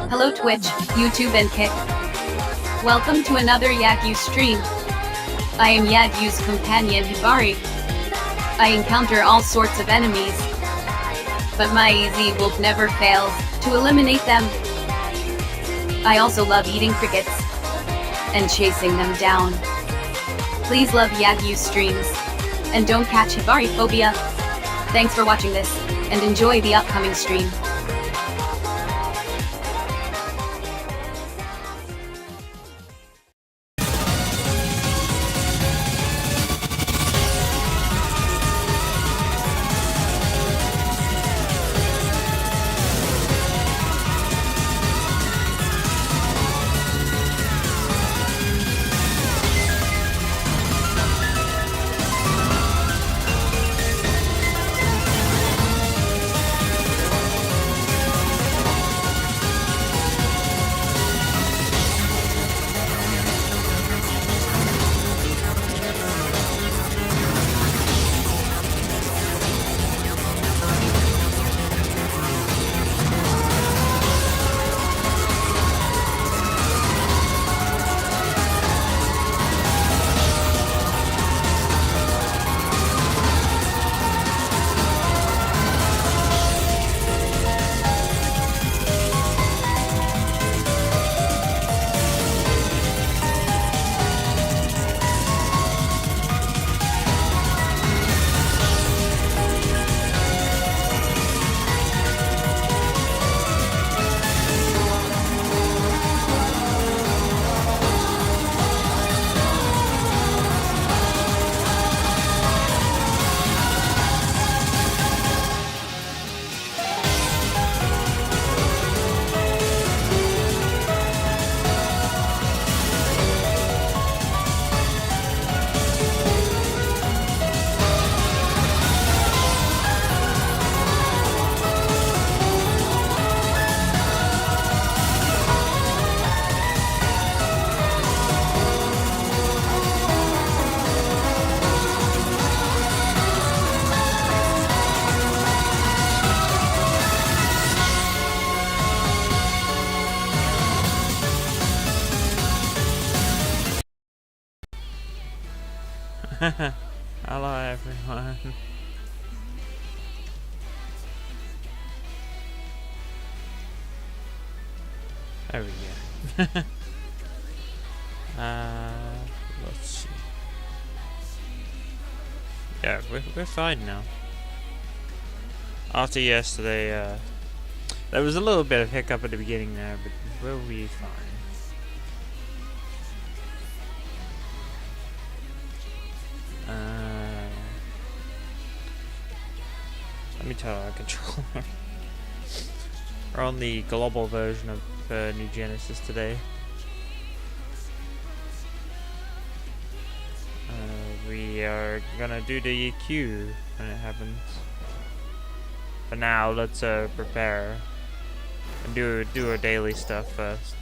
Hello Twitch, YouTube and Kick. Welcome to another Yagyuu stream. I am Yagyuu's companion Hibari. I encounter all sorts of enemies, but my easy wolf never fails to eliminate them. I also love eating crickets and chasing them down. Please love Yagyuu streams, and don't catch Hibari phobia. Thanks for watching this, and enjoy the upcoming stream. Hello everyone. There we go. Let's see. Yeah, we're fine now. After yesterday, there was a little bit of hiccup at the beginning there, but we'll be fine. Let me tell our controller. We're on the global version of New Genesis today. We are gonna do the Yagyuu when it happens. For now, let's prepare and do our daily stuff first.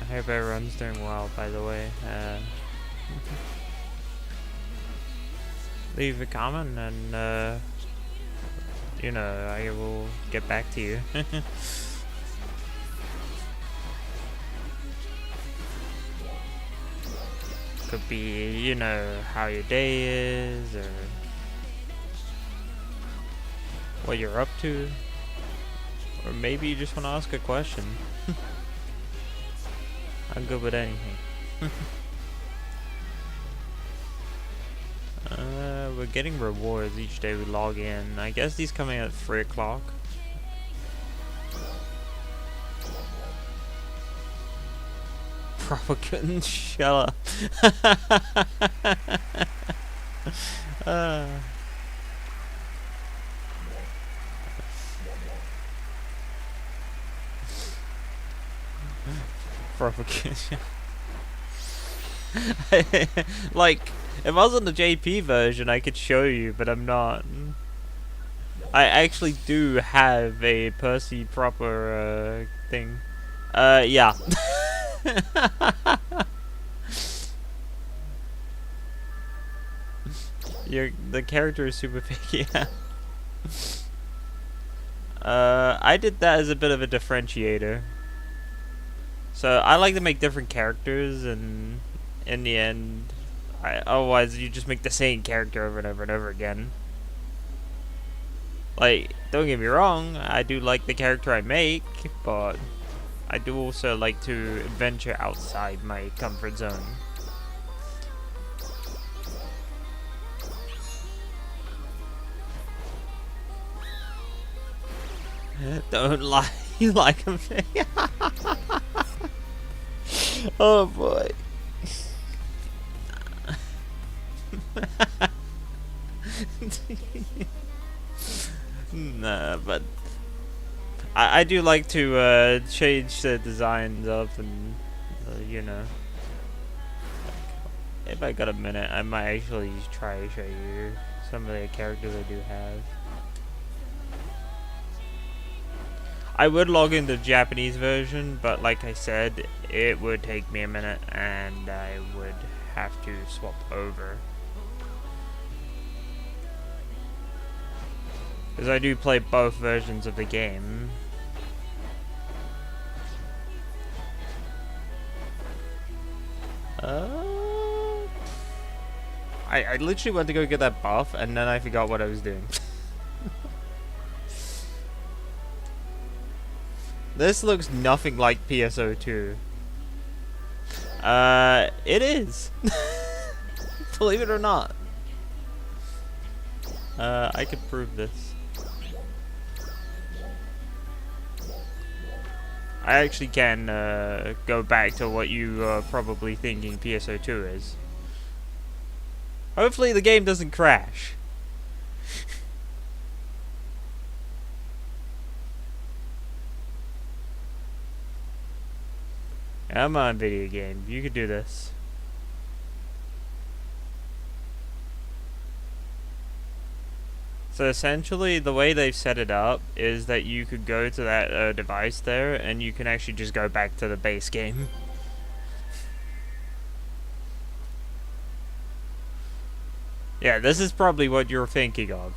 I hope everyone's doing well, by the way. Leave a comment and, you know, I will get back to you. Could be, you know, how your day is, or what you're up to, or maybe you just want to ask a question. I'm good with anything. We're getting rewards each day we log in. I guess these coming at 3 o'clock. Proper couldn't shut up. Provocation. Like, if I was on the JP version, I could show you, but I'm not. I actually do have a Percy proper thing. Yeah. The character is super picky. I did that as a bit of a differentiator. So I like to make different characters, and in the end, otherwise you just make the same character over and over and over again. Like, don't get me wrong, I do like the character I make, but I do also like to venture outside my comfort zone. Don't lie, you like him. Oh boy. Nah, but I do like to change the designs up, and you know, if I got a minute, I might actually try to show you some of the characters I do have. I would log in the Japanese version, but like I said, it would take me a minute, and I would have to swap over. Because I do play both versions of the game. I literally went to go get that buff, and then I forgot what I was doing. This looks nothing like PSO2. It is. Believe it or not. I could prove this. I actually can go back to what you are probably thinking PSO2 is. Hopefully the game doesn't crash. Come on, video game. You could do this. So essentially, the way they've set it up is that you could go to that device there, and you can actually just go back to the base game. Yeah, this is probably what you're thinking of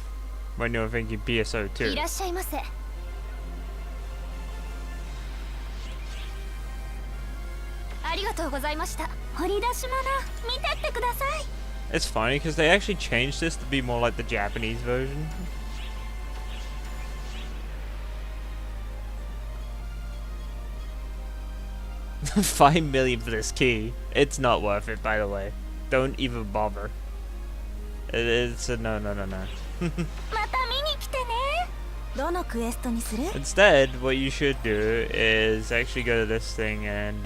when you're thinking PSO2. It's funny because they actually changed this to be more like the Japanese version. $5 million for this key. It's not worth it, by the way. Don't even bother. It's a no. Instead, what you should do is actually go to this thing and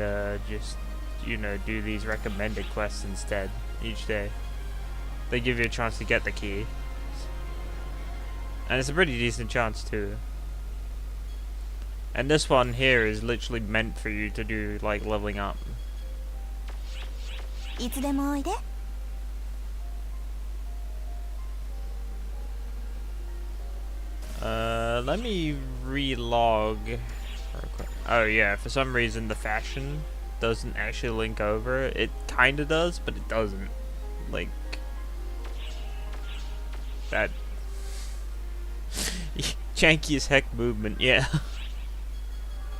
just, you know, do these recommended quests instead each day. They give you a chance to get the key. And it's a pretty decent chance too. And this one here is literally meant for you to do, like, leveling up. Let me relog real quick. Oh yeah, for some reason the fashion doesn't actually link over. It kinda does, but it doesn't. Like, that janky as heck movement, yeah.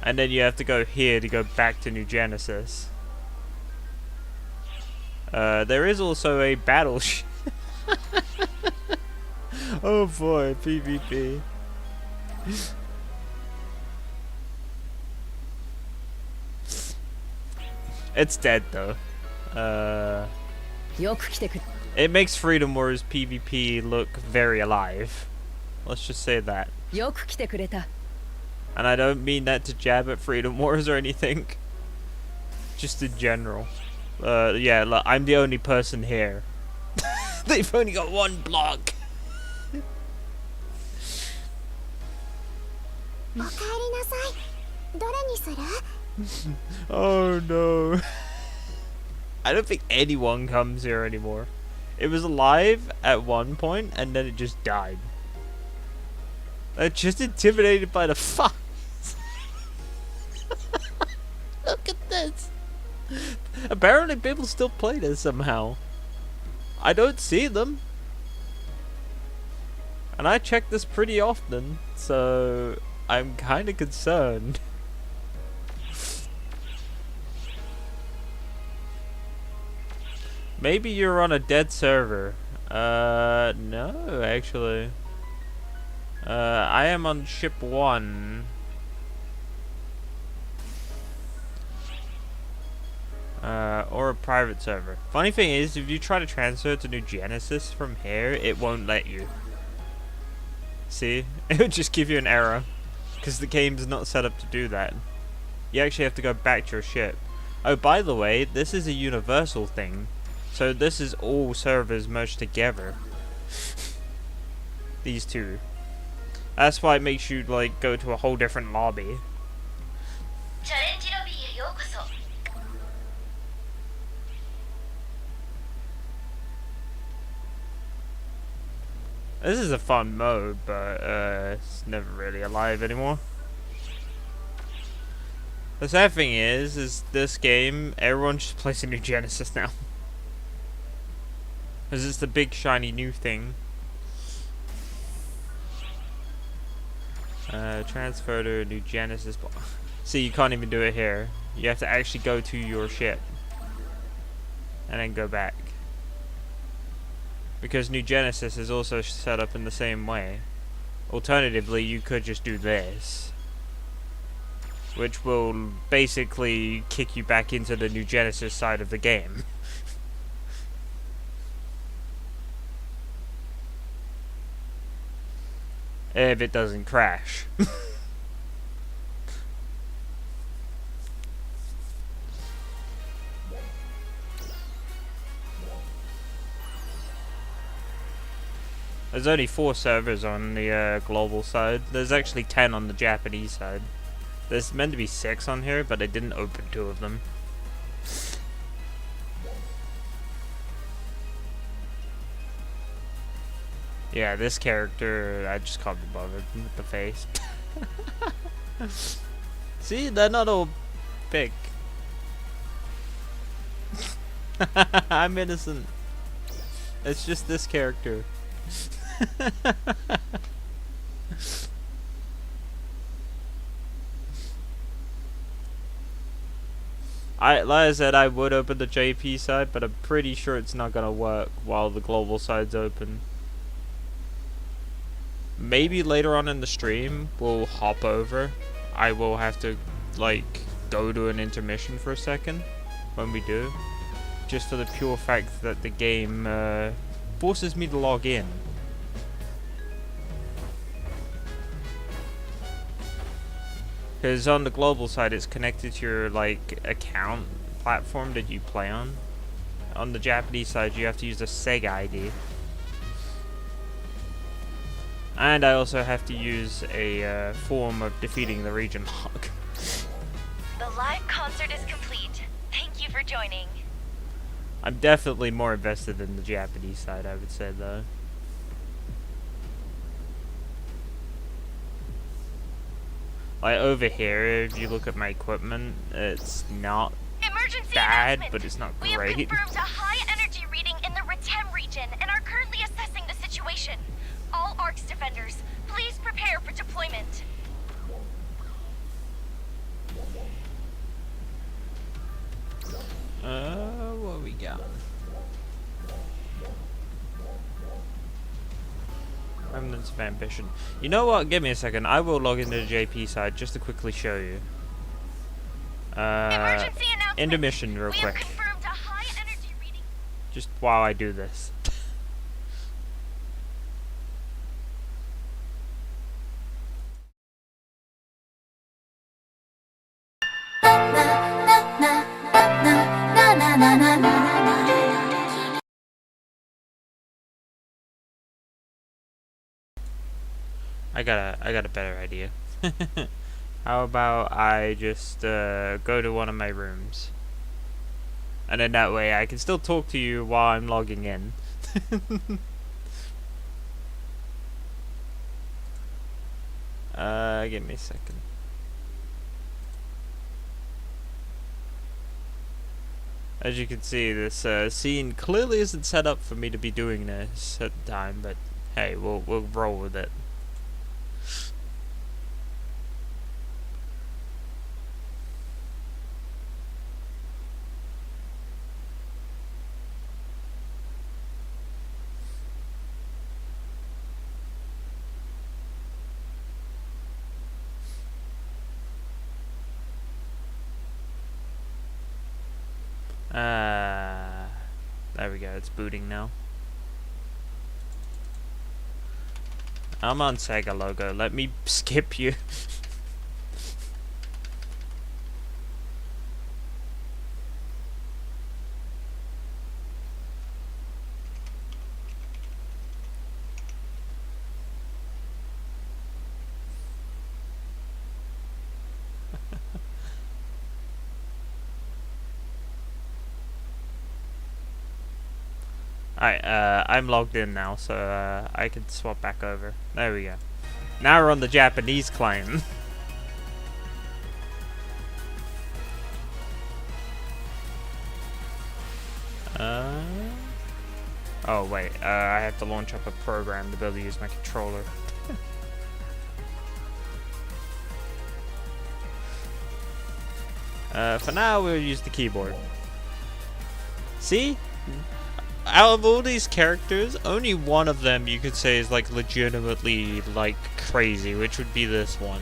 And then you have to go here to go back to New Genesis. There is also a battle oh boy, PvP. It's dead though. It makes Freedom Wars PvP look very alive. Let's just say that. And I don't mean that to jab at Freedom Wars or anything. Just in general. Yeah, look, I'm the only person here. They've only got one block. Oh no. I don't think anyone comes here anymore. It was alive at one point and then it just died. They're just intimidated by the fuck. Look at this. Apparently people still play this somehow. I don't see them. And I check this pretty often, so I'm kind of concerned. Maybe you're on a dead server. No, actually. I am on ship 1. Or a private server. Funny thing is, if you try to transfer to New Genesis from here, it won't let you. See? It would just give you an error. Because the game's not set up to do that. You actually have to go back to your ship. Oh, by the way, this is a universal thing. So this is all servers merged together. These two. That's why it makes you, like, go to a whole different lobby. This is a fun mode, but it's never really alive anymore. The sad thing is this game, everyone just plays a New Genesis now. Because it's the big shiny new thing. Transfer to New Genesis. See, you can't even do it here. You have to actually go to your ship. And then go back. Because New Genesis is also set up in the same way. Alternatively, you could just do this. Which will basically kick you back into the New Genesis side of the game. If it doesn't crash. There's only 4 servers on the global side. There's actually 10 on the Japanese side. There's meant to be 6 on here, but they didn't open 2 of them. Yeah, this character, I just can't be bothered with the face. See, they're not all big. I'm innocent. It's just this character. Like I said, I would open the JP side, but I'm pretty sure it's not gonna work while the global side's open. Maybe later on in the stream we'll hop over. I will have to, like, go to an intermission for a second when we do, just for the pure fact that the game forces me to log in. Because on the global side it's connected to your, like, account platform that you play on. On the Japanese side you have to use a Sega ID. And I also have to use a form of defeating the region log. The live concert is complete. Thank you for joining. I'm definitely more invested in the Japanese side, I would say, though. Like, over here, if you look at my equipment, it's not Emergency bad, announcement. but it's not We have great. confirmed a high energy reading in the Retem region and are currently assessing the situation. All ARCS defenders, please prepare for deployment. What we got? Remnants of Ambition. You know what? Give me a second. I will log into the JP side just to quickly show you. Emergency announcement. Intermission real We have quick. confirmed a high energy reading. Just while I do this. I got a better idea. How about I just go to one of my rooms, and then that way I can still talk to you while I'm logging in. Give me a second. As you can see, this scene clearly isn't set up for me to be doing this at the time, but hey, we'll roll with it. There we go, it's booting now. I'm on Sega logo, let me skip you. Alright, I'm logged in now, so I can swap back over. There we go. Now we're on the Japanese client. Oh wait, I have to launch up a program to be able to use my controller. For now, we'll use the keyboard. See? Out of all these characters, only one of them you could say is like legitimately like crazy, which would be this one.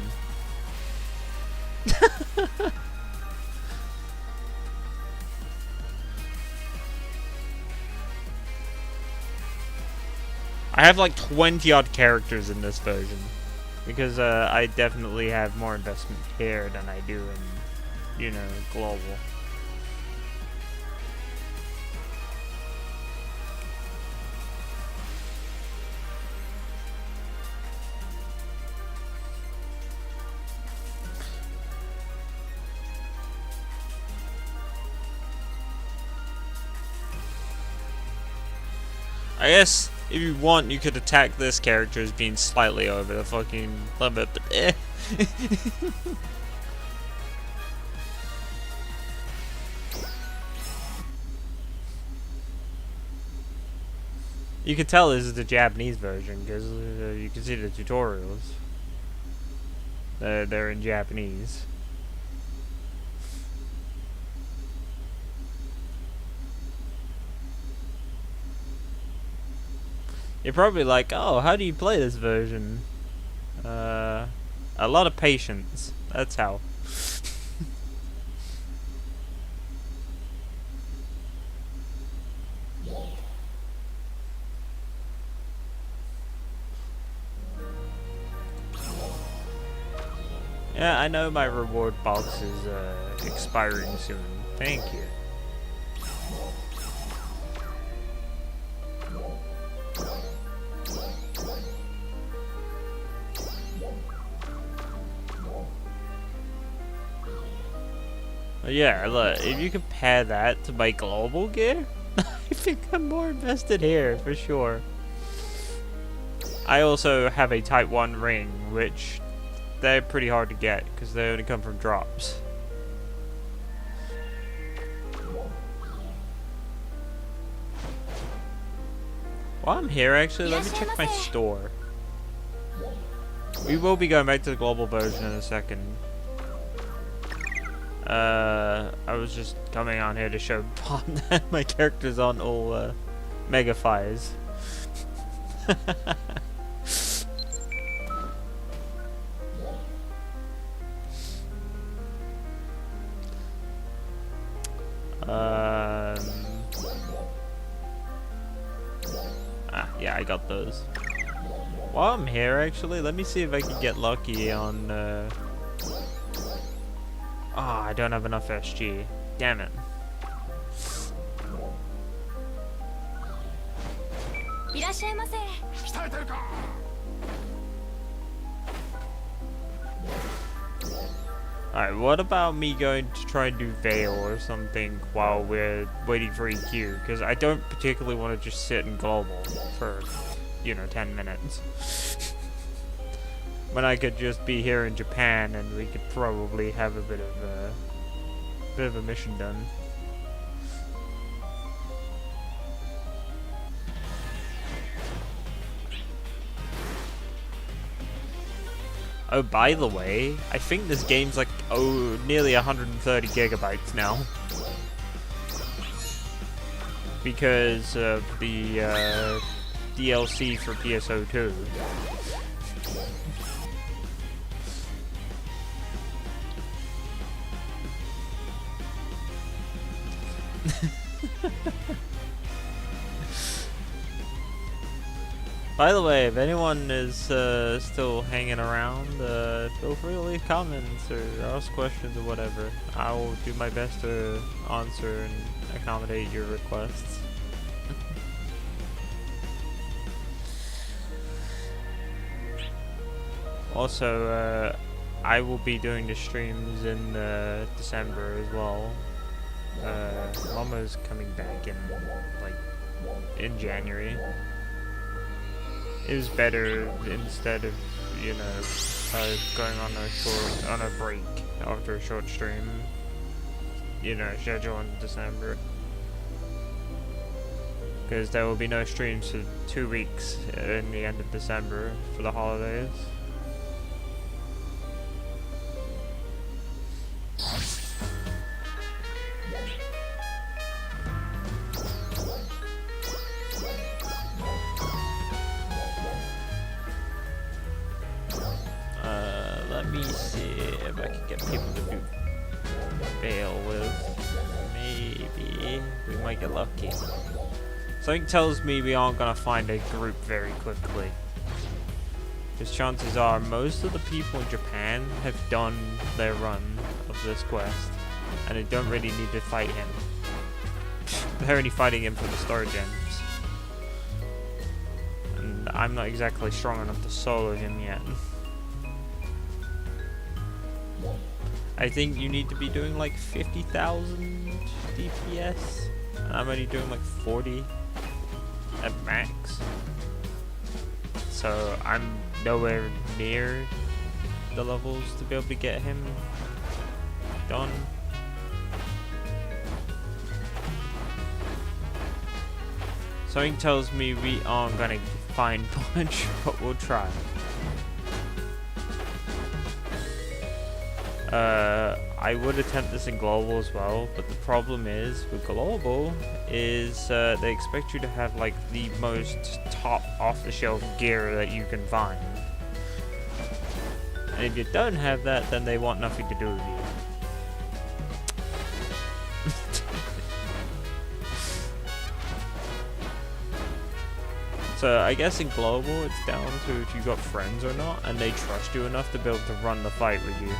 I have like 20 odd characters in this version because I definitely have more investment here than I do in, you know, global. I guess if you want, you could attack this character as being slightly over the fucking limit, but eh. You can tell this is the Japanese version because you can see the tutorials. They're in Japanese. You're probably like, oh, how do you play this version? A lot of patience. That's how. Yeah, I know my reward box is expiring soon. Thank you. Yeah, look, if you compare that to my global gear, I think I'm more invested here, for sure. I also have a Type 1 ring, which they're pretty hard to get, because they only come from drops. While I'm here, actually, let me check my store. We will be going back to the global version in a second. I was just coming on here to show Bob that my character's on all Mega Fires. Yeah, I got those. While I'm here, actually, let me see if I can get lucky on. Oh, I don't have enough SG. Damn it. Alright, what about me going to try and do Veil or something while we're waiting for EQ? Because I don't particularly want to just sit in global for, you know, 10 minutes. When I could just be here in Japan and we could probably have a bit of a mission done. Oh, by the way, I think this game's like, nearly 130 gigabytes now. Because of the DLC for PSO2. By the way, if anyone is still hanging around, feel free to leave comments or ask questions or whatever. I will do my best to answer and accommodate your requests. Also, I will be doing the streams in December as well. Mama's coming back in January. It was better instead of, you know, going on a break after a short stream. You know, schedule in December. Because there will be no streams for 2 weeks in the end of December for the holidays. Let me see if I can get people to do bail with. Maybe we might get lucky. Something tells me we aren't gonna find a group very quickly. Because chances are most of the people in Japan have done their run of this quest. And they don't really need to fight him. They're only fighting him for the star gems. And I'm not exactly strong enough to solo him yet. I think you need to be doing like 50,000 DPS. And I'm only doing like 40 at max. So I'm nowhere near the levels to be able to get him done. Something tells me we aren't gonna find much, but we'll try. I would attempt this in global as well, but the problem is with global is they expect you to have like the most top off-the-shelf gear that you can find. And if you don't have that, then they want nothing to do with you. So I guess in global it's down to if you got friends or not, and they trust you enough to be able to run the fight with you.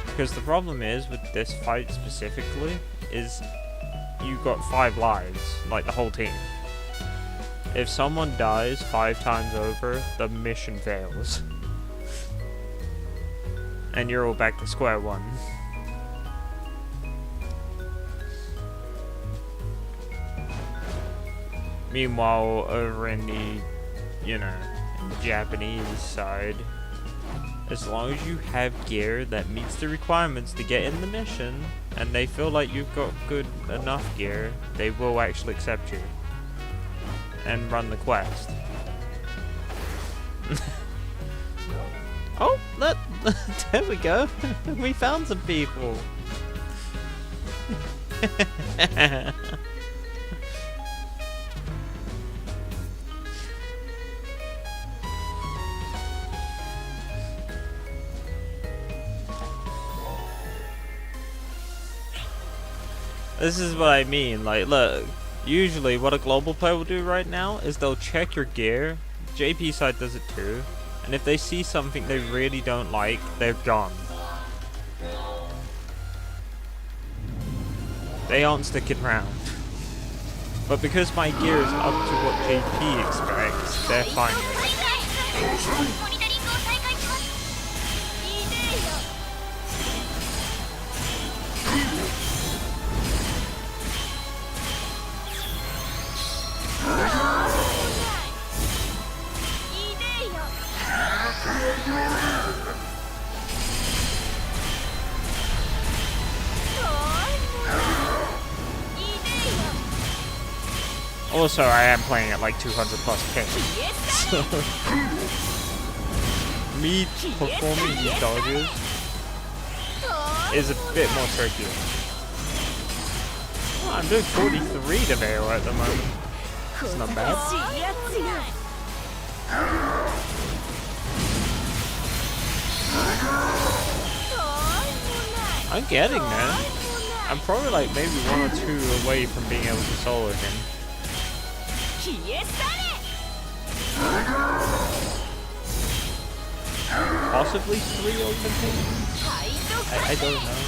Because the problem is with this fight specifically is you got 5 lives, like the whole team. If someone dies 5 times over, the mission fails. And you're all back to square one. Meanwhile, over in the, you know, in the Japanese side, as long as you have gear that meets the requirements to get in the mission, and they feel like you've got good enough gear, they will actually accept you and run the quest. Oh, look! There we go. We found some people. This is what I mean, like, look, usually what a global player will do right now is they'll check your gear, JP side does it too, and if they see something they really don't like, they're gone. They aren't sticking around. But because my gear is up to what JP expects, they're fine with it. Also, I am playing at like 200 plus K. So me performing these dodges is a bit more tricky. Oh, I'm doing 43 to Vero at the moment. It's not bad. I'm getting there. I'm probably like maybe 1 or 2 away from being able to solo him. Possibly 3 ultimates? I don't know.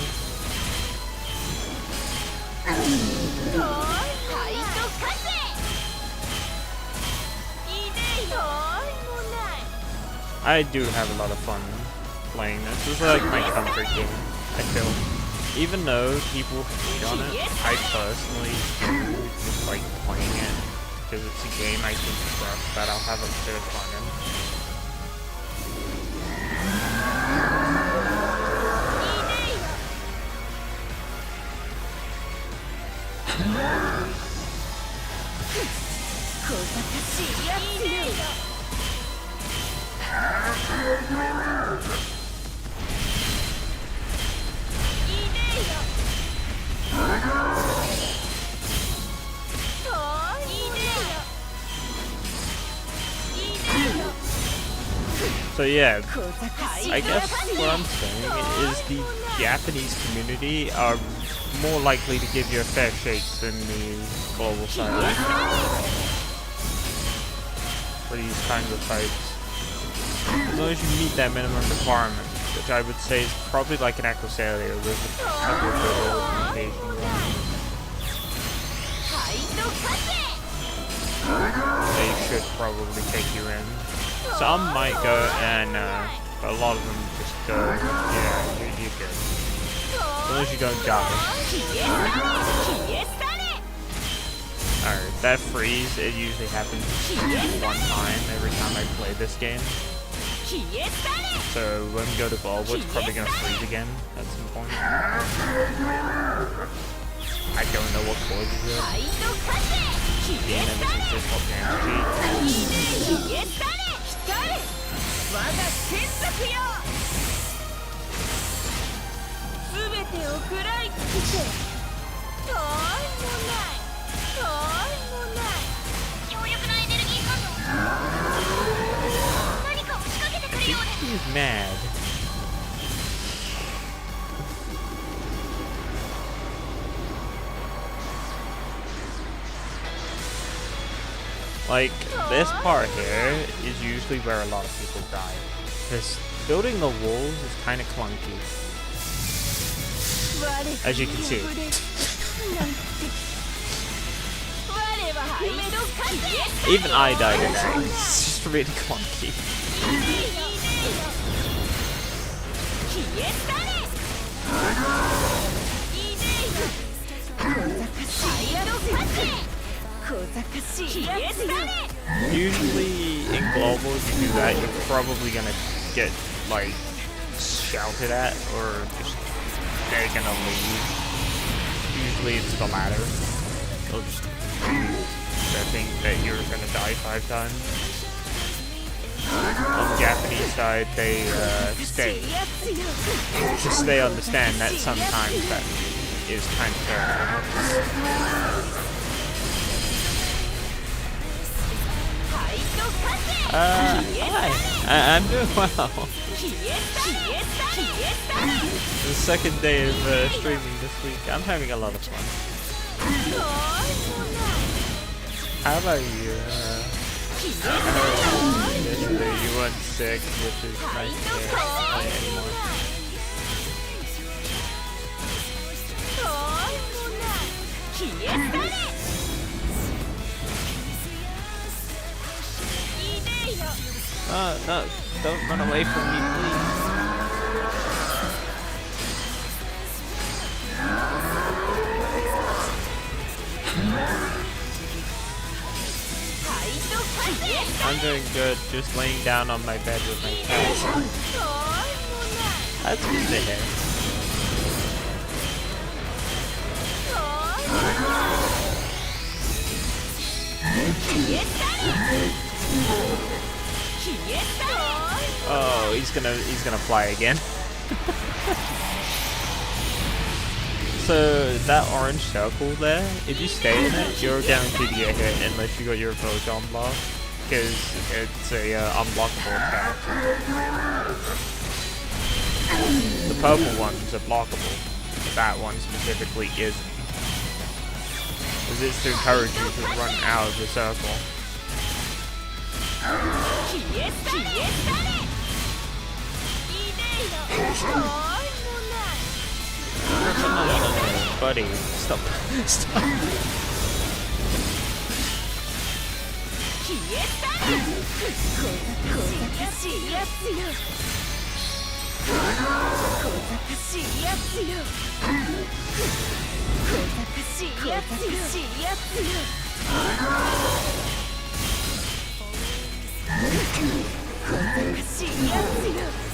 I do have a lot of fun playing this. This is like my comfort game, I feel. Even though people hate on it, I personally do just like playing it. Because it's a game I can trust that I'll have a bit of fun in. So yeah, I guess what I'm saying is the Japanese community are more likely to give you a fair shake than the global side for these kinds of fights. As long as you meet that minimum requirement, which I would say is probably like an Aquasalia with a couple of good implementations. They should probably take you in. Some might go and but a lot of them just go, yeah, you're good. As long as you don't die. Alright, that freeze, it usually happens 1 time every time I play this game. So when we go to global, it's probably going to freeze again at some point. I don't know what causes it. Being ever since this whole damage cheat. He's mad. Like, this part here is usually where a lot of people die. Because building the walls is kind of clunky. As you can see. Even I died in that. It's just really clunky. Usually in global, if you do that, you're probably gonna get like shouted at, or just they're gonna leave. Usually it's the latter. They'll just think that you're gonna die 5 times. On the Japanese side, they stay. Just they understand that sometimes that is kind of terrible. Hi. I'm doing well. The second day of streaming this week. I'm having a lot of fun. How about you? I heard yesterday you weren't sick, which is nice to hear. Not anymore. No, don't run away from me, please. I'm doing good, just laying down on my bed with my cat. That's good to hear. Oh, he's gonna fly again. So that orange circle there, if you stay in it, you're guaranteed to get hit unless you got your Photon Blast, because it's a unblockable attack. The purple ones are blockable, but that one specifically isn't. Because it's to encourage you to run out of the circle. No, buddy, stop. Stop.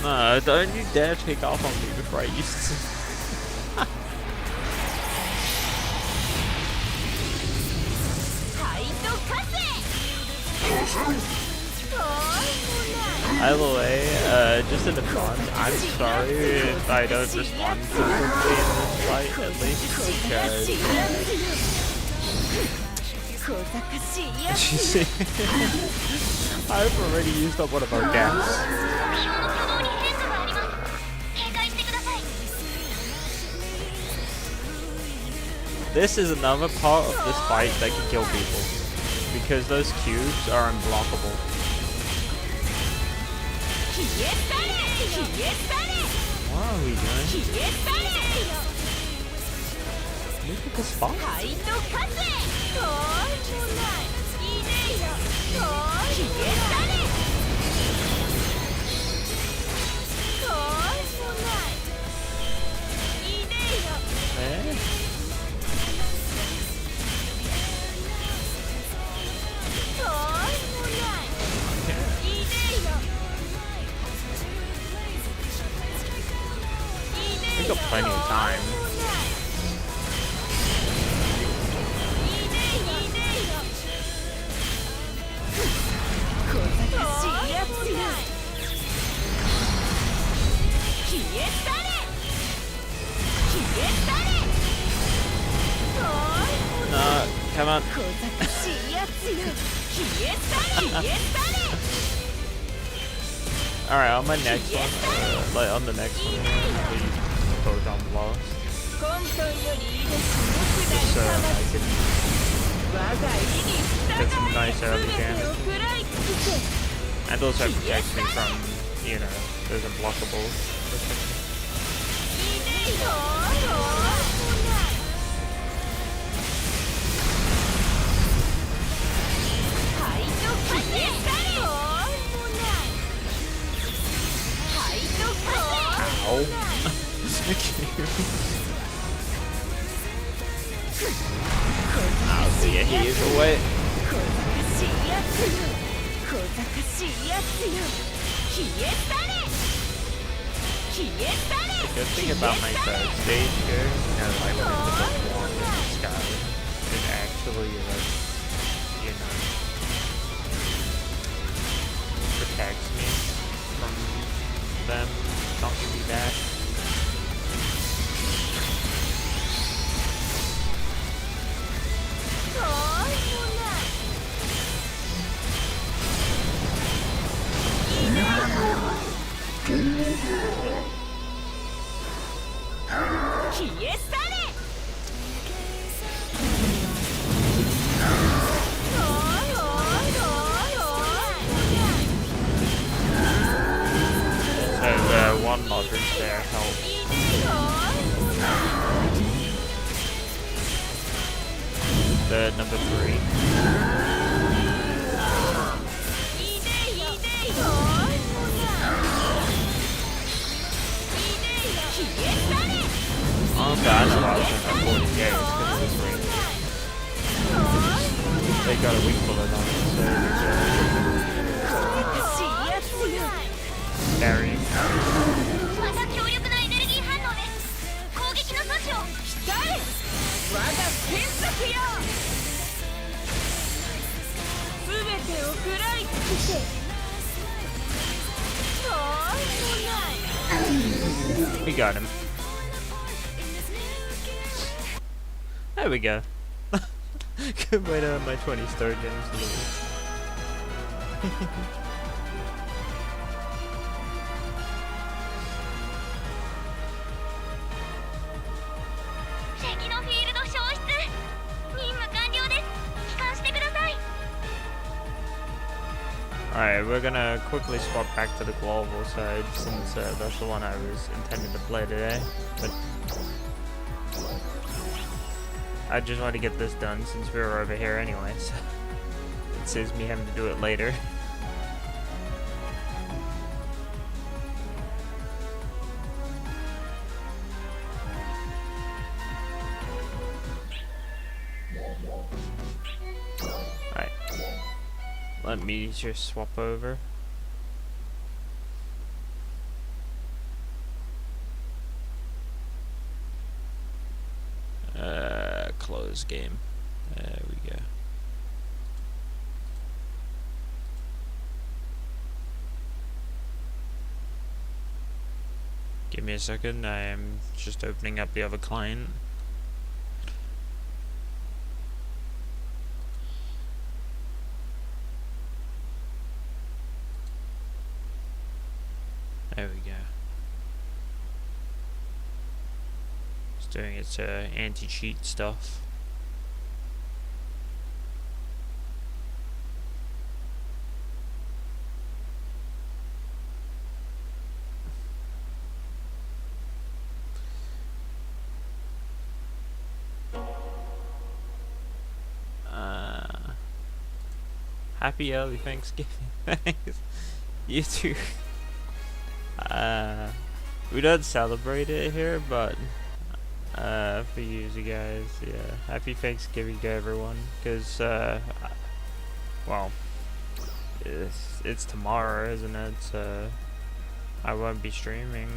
No, don't you dare take off on me before I use this. By the way, just in advance, I'm sorry if I don't respond so quickly in this fight, at least, because... You see, I've already used up one of our gas. This is another part of this fight that can kill people, because those cubes are unblockable. What are we doing? Look at the spot. Eh? We got plenty of time. No, come on. Alright, on my next one, like on the next one, please Photon Blast. Just so I can get some nice early damage. And also protects me from, you know, those unblockables. Ow. I'll see ya, he is away. The good thing about my third stage here, you know, like when it's the book one in the sky, it actually, like, you know, protects me from them knocking me back. So one lodger's there, help. The number 3. Honestly, I know I was in that 40 games because of this ring. They got a weak bullet on it, so carrying. We got him. There we go. Good way to earn my 20 star gems. Alright, we're gonna quickly swap back to the global side since that's the one I was intending to play today. But I just want to get this done since we were over here anyway, so it saves me having to do it later. Alright. Let me just swap over. Close game. There we go. Give me a second, I am just opening up the other client. There we go. It's doing its anti-cheat stuff. Happy early Thanksgiving. Thanks. You too. We don't celebrate it here, but for you guys, yeah, happy Thanksgiving to everyone, because well, it's tomorrow, isn't it? So I won't be streaming,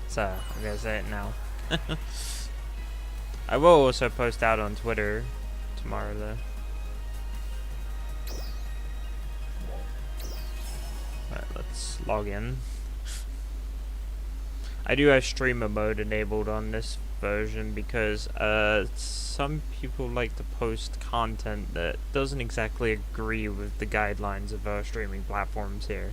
so I'm gonna say it now. I will also post out on Twitter tomorrow though. Alright, let's log in. I do have streamer mode enabled on this version because some people like to post content that doesn't exactly agree with the guidelines of our streaming platforms here.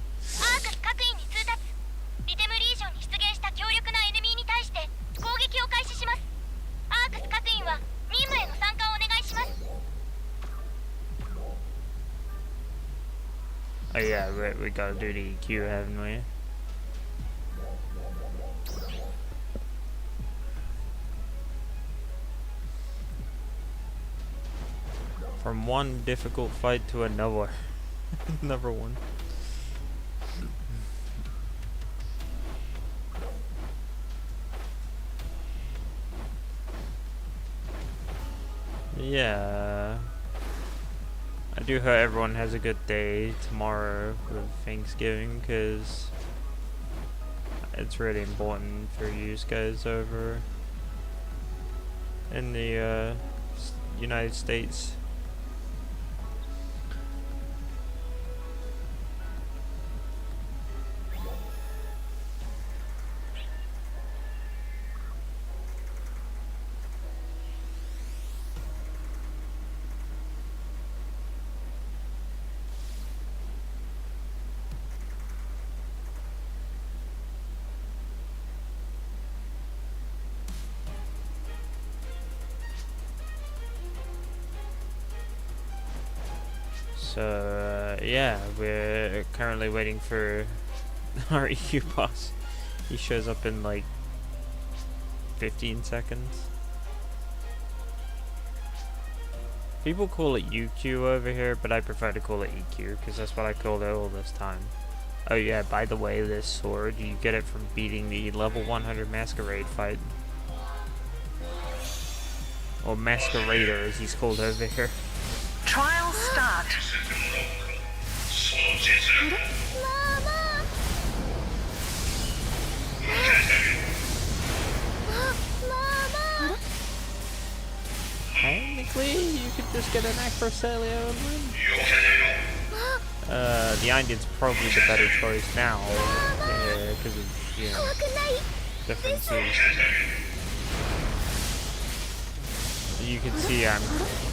Oh yeah, we gotta do the EQ, haven't we? From one difficult fight to another. Another one. Yeah. I do hope everyone has a good day tomorrow with Thanksgiving, because it's really important for you guys over in the United States. So yeah, we're currently waiting for our EU boss. He shows up in like 15 seconds. People call it UQ over here, but I prefer to call it EQ because that's what I called it all this time. Oh yeah, by the way, this sword, you get it from beating the level 100 Masquerade fight. Or Masquerader as he's called over here. Trial start. Technically, you could just get an Acrocelio and win. The Onion's probably the better choice now, because of, you know, differences. You can see I'm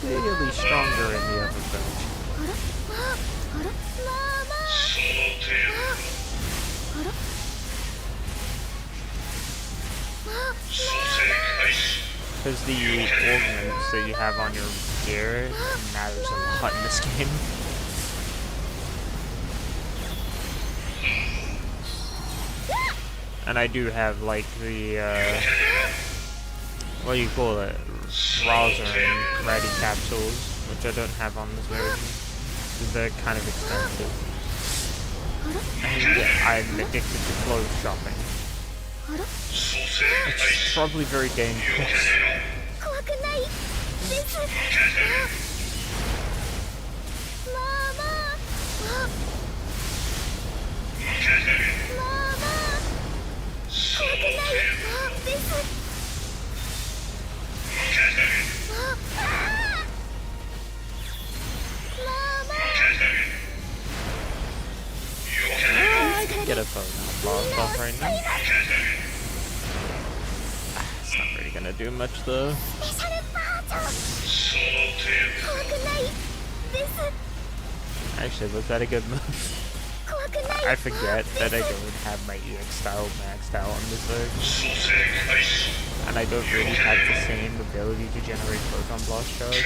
clearly stronger in the other version. Because the ornaments that you have on your gear matters a lot in this game. And I do have, like, the, what do you call it? Raza and Ready capsules, which I don't have on this version, because they're kind of expensive. And I'm addicted to clothes shopping. It's probably very dangerous. I can get a phone blast off right now. It's not really gonna do much though. Actually, was that a good move? I forget that I don't have my EX style maxed out on this version. And I don't really have the same ability to generate photon blast charge.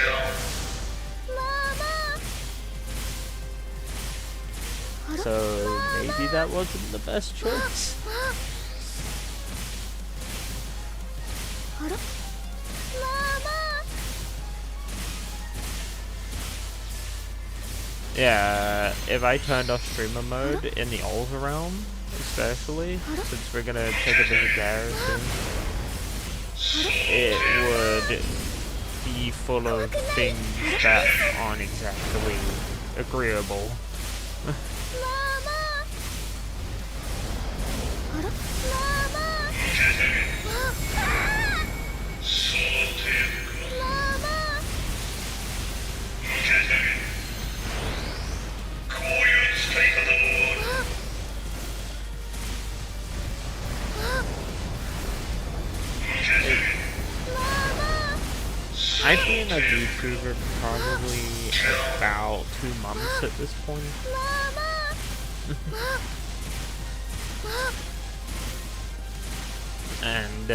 So maybe that wasn't the best choice. Yeah, if I turned off streamer mode in the Ultra realm, especially, since we're gonna take a visit there soon, it would be full of things that aren't exactly agreeable. I've been a VTuber probably about 2 months at this point. And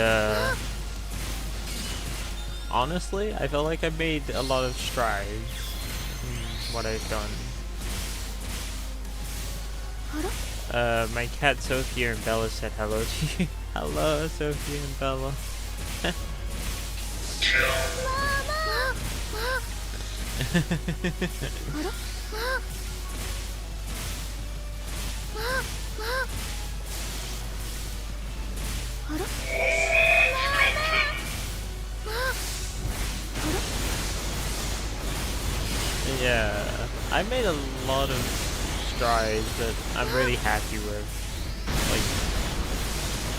honestly, I feel like I made a lot of strides in what I've done. My cat Sophia and Bella said hello to you. Hello, Sophia and Bella. Yeah, I made a lot of strides that I'm really happy with. Like,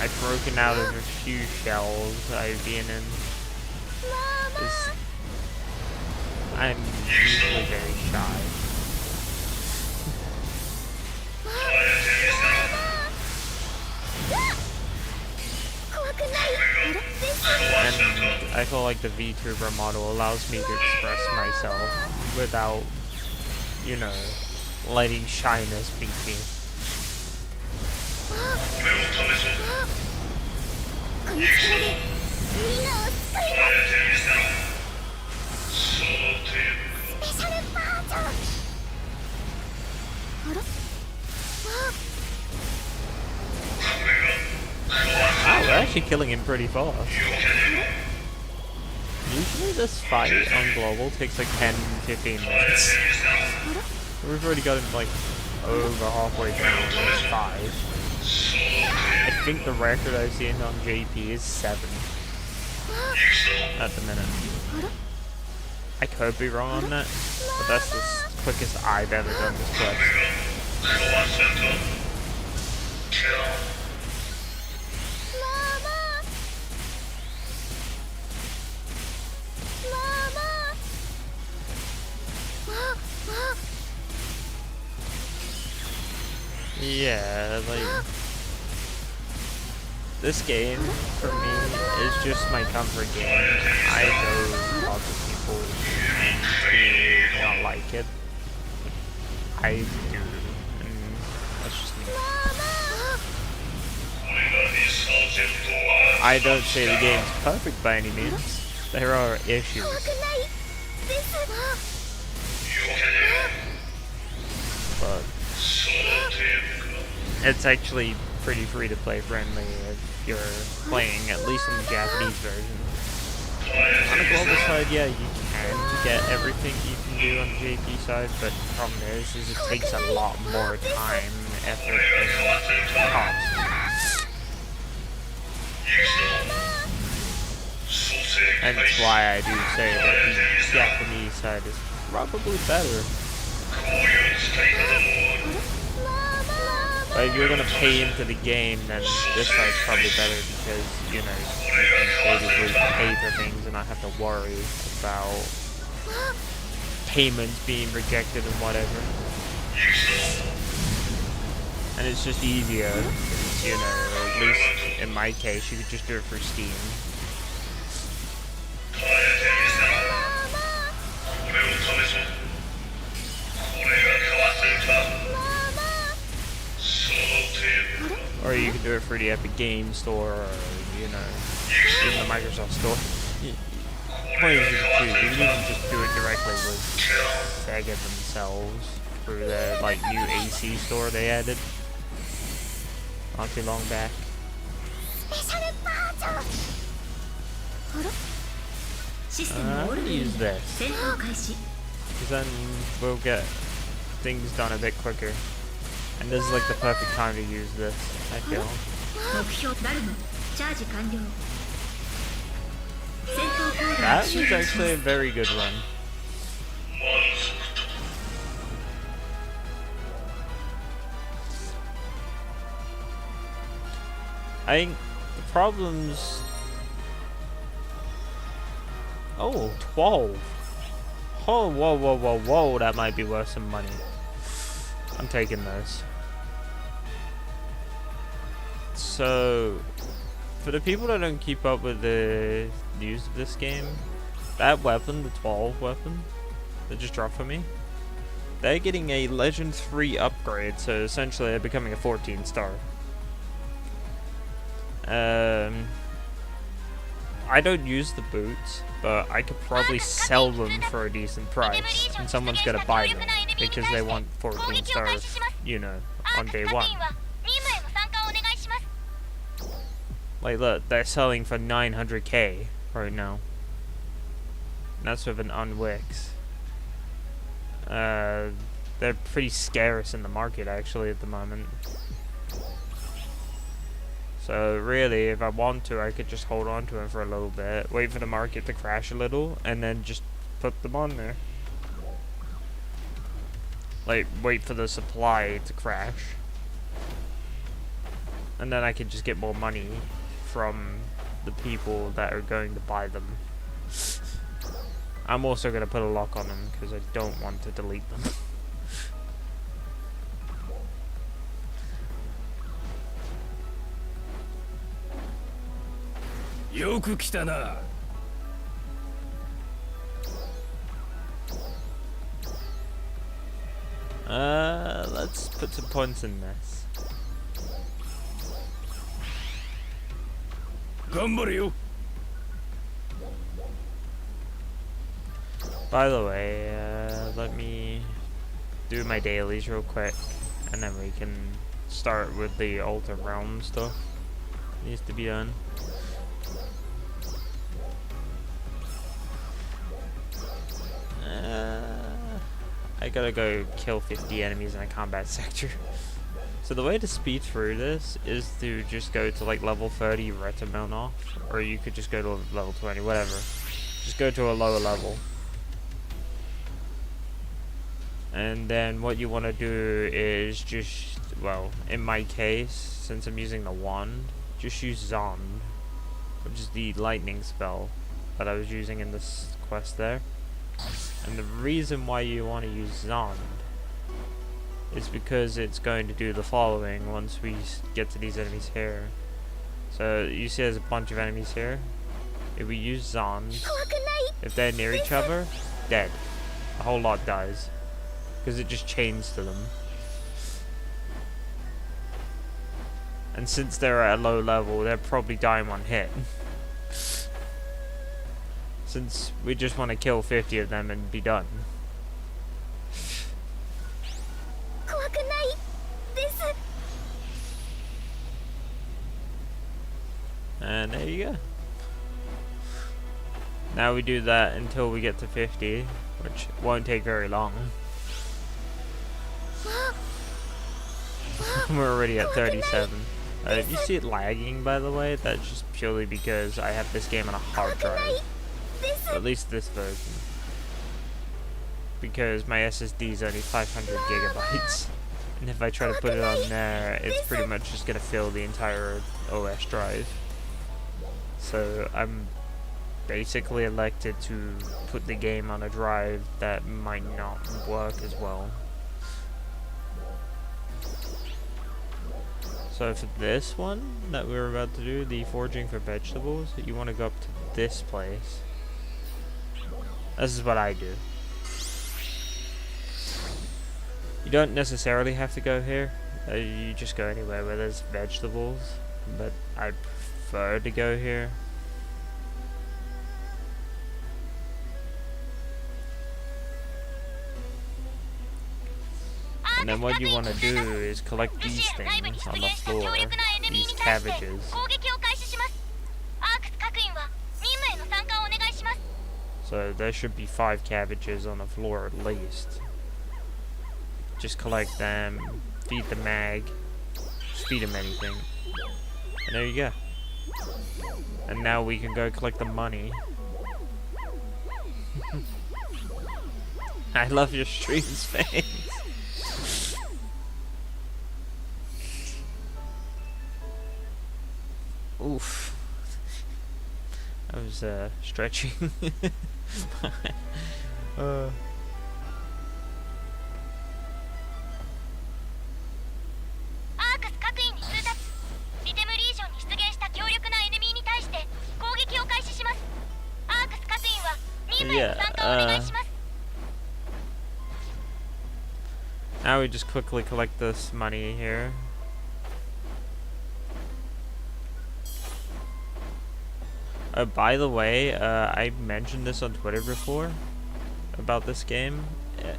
I've broken out of a few shells I've been in. I'm usually very shy. And I feel like the VTuber model allows me to express myself without, you know, letting shyness beat me. Wow, we're actually killing him pretty fast. Usually this fight on global takes like 10-15 minutes. We've already got him like over halfway down, like 5. I think the record I've seen on JP is 7 at the minute. I could be wrong on that, but that's the quickest I've ever done this quest. Yeah, like this game for me is just my comfort game. I know lots of people do not like it. I do, and that's just me. I don't say the game's perfect by any means. There are issues. But it's actually pretty free-to-play friendly if you're playing, at least in the Japanese version. On the global side, yeah, you can get everything you can do on the JP side, but the problem is it takes a lot more time, effort, and cost. And that's why I do say that the Japanese side is probably better. But if you're gonna pay into the game, then this side's probably better because, you know, you can basically pay for things and not have to worry about payments being rejected and whatever. And it's just easier, you know, at least in my case, you could just do it for Steam. Or you can do it for the Epic Games Store, or, you know, even the Microsoft Store. Point is you can choose. You can even just do it directly with Sega themselves through their, like, new AC store they added not too long back. I'm gonna use this, because then we'll get things done a bit quicker. And this is like the perfect time to use this, I feel. That was actually a very good run. I think the problems... Oh, 12. Oh, whoa, whoa, whoa, whoa, that might be worth some money. I'm taking this. So, for the people that don't keep up with the news of this game, that weapon, the 12 weapon, that just dropped for me, they're getting a Legend 3 upgrade, so essentially they're becoming a 14 star. I don't use the boots, but I could probably sell them for a decent price, and someone's gonna buy them, because they want 14 stars, you know, on day one. Like, look, they're selling for 900k right now. And that's with an Unwix. They're pretty scarce in the market, actually, at the moment. So really, if I want to, I could just hold on to them for a little bit, wait for the market to crash a little, and then just put them on there. Like, wait for the supply to crash. And then I could just get more money from the people that are going to buy them. I'm also going to put a lock on them, because I don't want to delete them. Let's put some points in this. By the way, let me do my dailies real quick, and then we can start with the Alter Realm stuff. Needs to be done. I gotta go kill 50 enemies in a combat sector. So the way to speed through this is to just go to like level 30, Retamount off, or you could just go to level 20, whatever. Just go to a lower level. And then what you want to do is just, well, in my case, since I'm using the wand, just use Zond, which is the lightning spell that I was using in this quest there. And the reason why you want to use Zond is because it's going to do the following once we get to these enemies here. So you see there's a bunch of enemies here. If we use Zons, if they're near each other, dead. A whole lot dies. Because it just chains to them. And since they're at a low level, they're probably dying one hit. Since we just want to kill 50 of them and be done. And there you go. Now we do that until we get to 50, which won't take very long. We're already at 37. If you see it lagging, by the way, that's just purely because I have this game on a hard drive. At least this version. Because my SSD is only 500 gigabytes. And if I try to put it on there, it's pretty much just going to fill the entire OS drive. So I'm basically elected to put the game on a drive that might not work as well. So for this one that we're about to do, the foraging for vegetables, you want to go up to this place. This is what I do. You don't necessarily have to go here. You just go anywhere where there's vegetables, but I prefer to go here. And then what you want to do is collect these things on the floor, these cabbages. So there should be 5 cabbages on the floor at least. Just collect them, feed the mag, just feed them anything. And there you go. And now we can go collect the money. I love your stream's face. Oof. I was stretching. Yeah, now we just quickly collect this money here. By the way, I mentioned this on Twitter before about this game.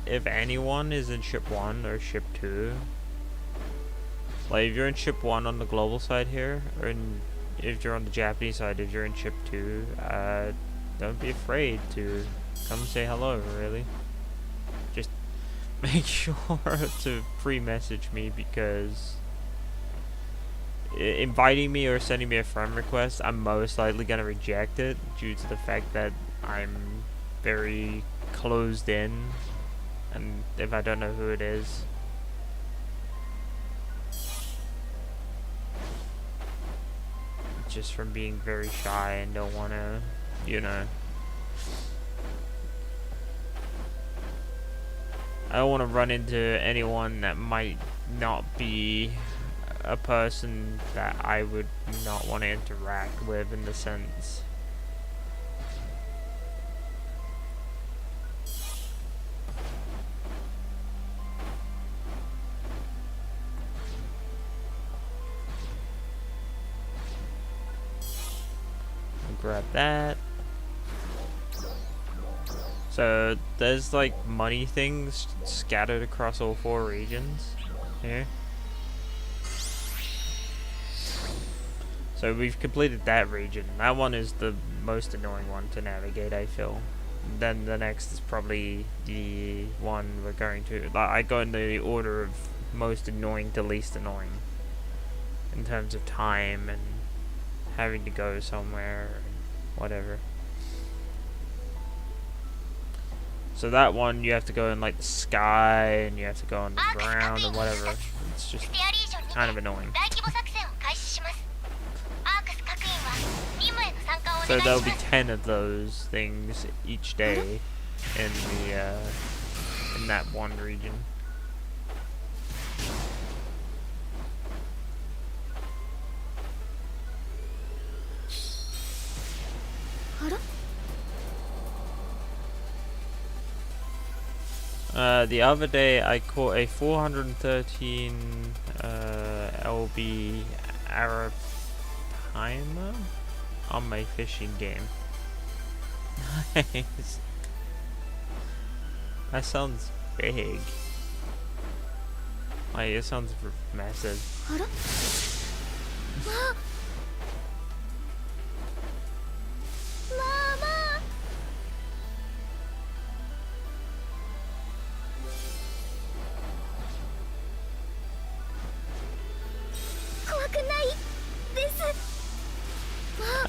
If anyone is in Ship 1 or Ship 2, like if you're in Ship 1 on the global side here, or if you're on the Japanese side, if you're in Ship 2, don't be afraid to come say hello, really. Just make sure to pre-message me, because inviting me or sending me a friend request, I'm most likely going to reject it due to the fact that I'm very closed in, and if I don't know who it is. Just from being very shy and don't want to, you know. I don't want to run into anyone that might not be a person that I would not want to interact with, in the sense. Grab that. So there's like money things scattered across all 4 regions here. So we've completed that region. That one is the most annoying one to navigate, I feel. Then the next is probably the one we're going to. I go in the order of most annoying to least annoying, in terms of time and having to go somewhere and whatever. So that one you have to go in like the sky, and you have to go on the ground and whatever. It's just kind of annoying. So there'll be 10 of those things each day in the in that one region. The other day I caught a 413 LB Arapaima on my fishing game. Nice. That sounds big. Like, it sounds massive.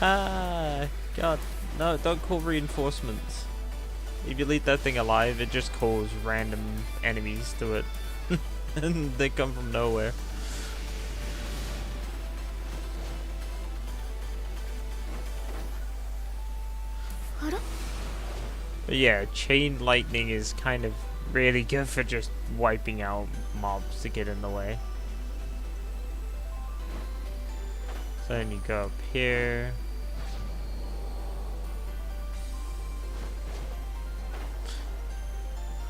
Ah, God. No, don't call reinforcements. If you leave that thing alive, it just calls random enemies to it. And they come from nowhere. But yeah, chain lightning is kind of really good for just wiping out mobs to get in the way. So then you go up here.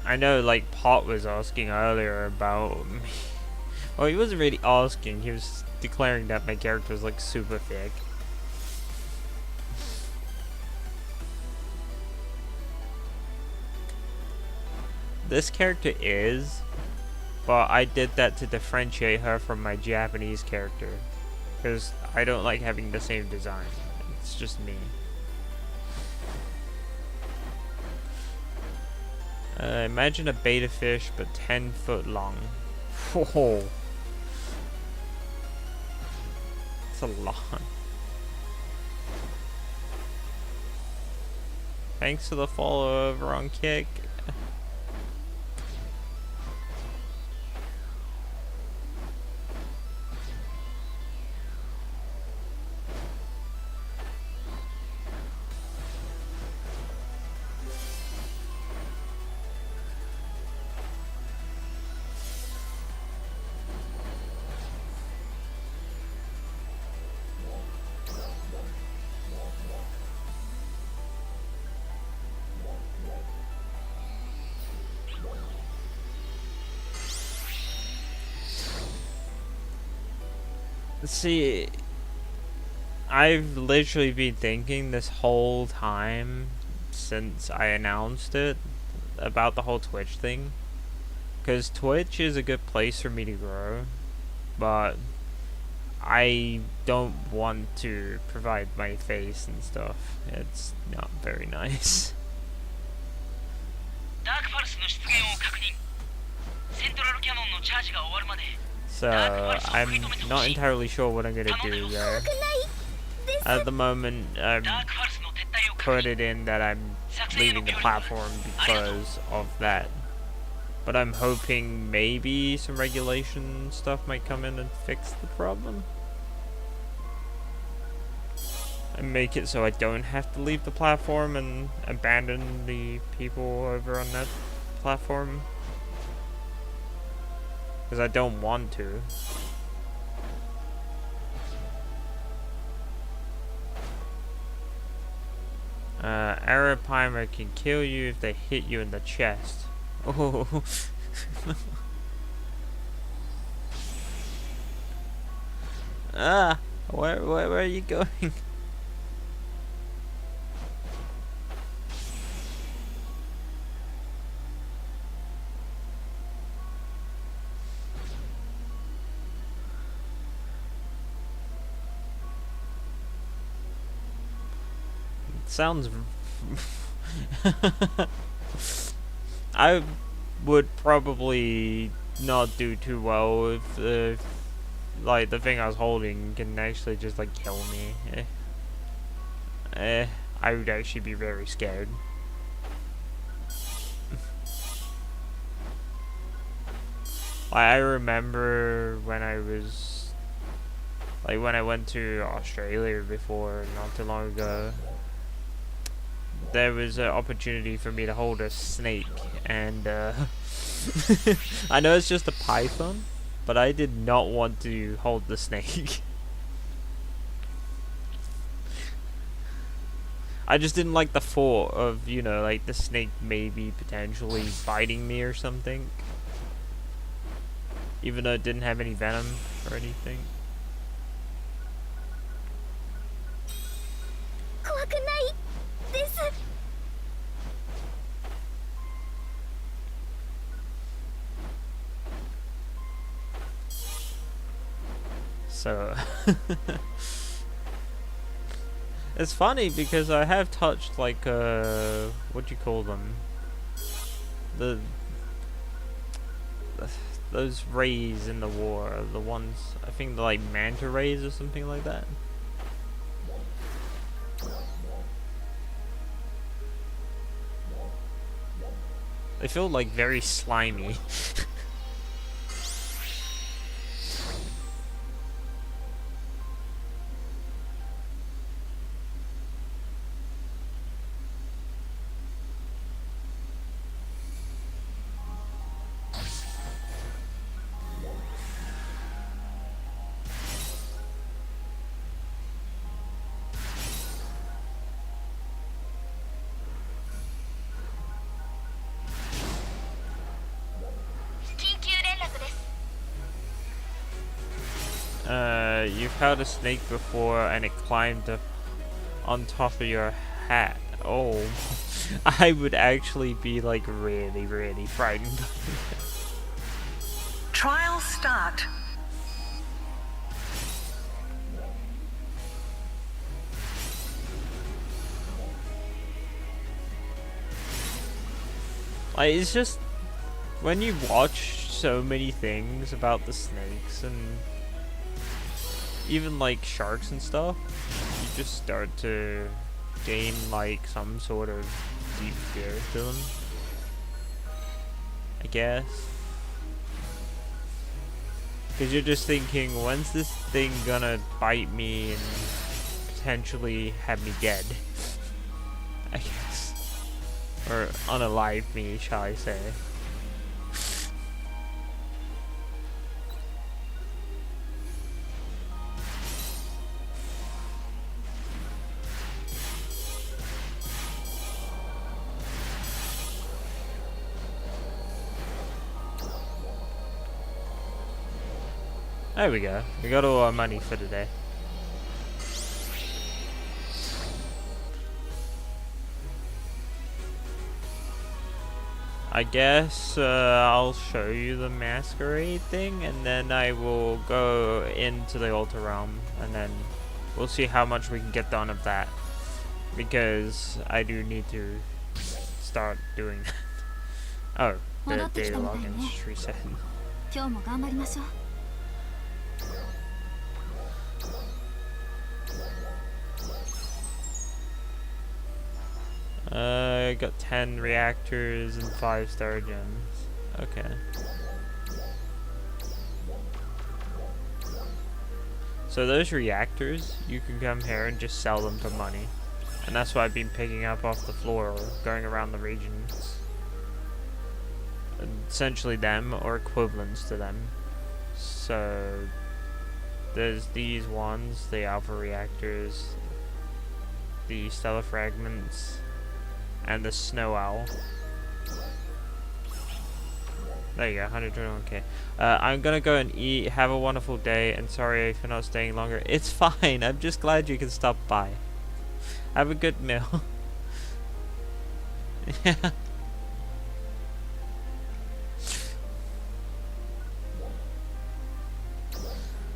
I know, like, Pot was asking earlier about me. Well, he wasn't really asking, he was declaring that my character was, like, super thick. This character is, but I did that to differentiate her from my Japanese character. Because I don't like having the same design. It's just me. Imagine a betta fish, but 10 foot long. Whoa. That's a lot. Thanks for the follow over on Kick. See, I've literally been thinking this whole time since I announced it about the whole Twitch thing. Because Twitch is a good place for me to grow, but I don't want to provide my face and stuff. It's not very nice. So, I'm not entirely sure what I'm gonna do there. At the moment, I'm put it in that I'm leaving the platform because of that. But I'm hoping maybe some regulation stuff might come in and fix the problem. And make it so I don't have to leave the platform and abandon the people over on that platform. Because I don't want to. Arapaima can kill you if they hit you in the chest. Oh. Ah, where are you going? Sounds I would probably not do too well if like the thing I was holding can actually just like kill me. I would actually be very scared. I remember when I was like when I went to Australia before not too long ago. There was an opportunity for me to hold a snake, and I know it's just a python, but I did not want to hold the snake. I just didn't like the thought of, you know, like the snake maybe potentially biting me or something. Even though it didn't have any venom or anything. So it's funny because I have touched like what do you call them? Those rays in the war, the ones I think they're like manta rays or something like that. They feel like very slimy. You've held a snake before and it climbed up on top of your hat. Oh, I would actually be like really, really frightened. Trial start. Like, it's just when you watch so many things about the snakes and even like sharks and stuff, you just start to gain like some sort of deep fear to them, I guess. Because you're just thinking, when's this thing gonna bite me and potentially have me dead? I guess. Or unalive me, shall I say. There we go. We got all our money for today. I guess I'll show you the masquerade thing, and then I will go into the altar realm, and then we'll see how much we can get done of that. Because I do need to start doing that. Oh, the data login is reset. I got 10 reactors and 5 star gems. Okay. So those reactors, you can come here and just sell them for money. And that's what I've been picking up off the floor, going around the regions. Essentially them, or equivalents to them. So there's these ones, the alpha reactors, the stellar fragments, and the snow owl. There you go, 121k. I'm gonna go and eat. Have a wonderful day, and sorry for not staying longer. It's fine. I'm just glad you can stop by. Have a good meal. Yeah.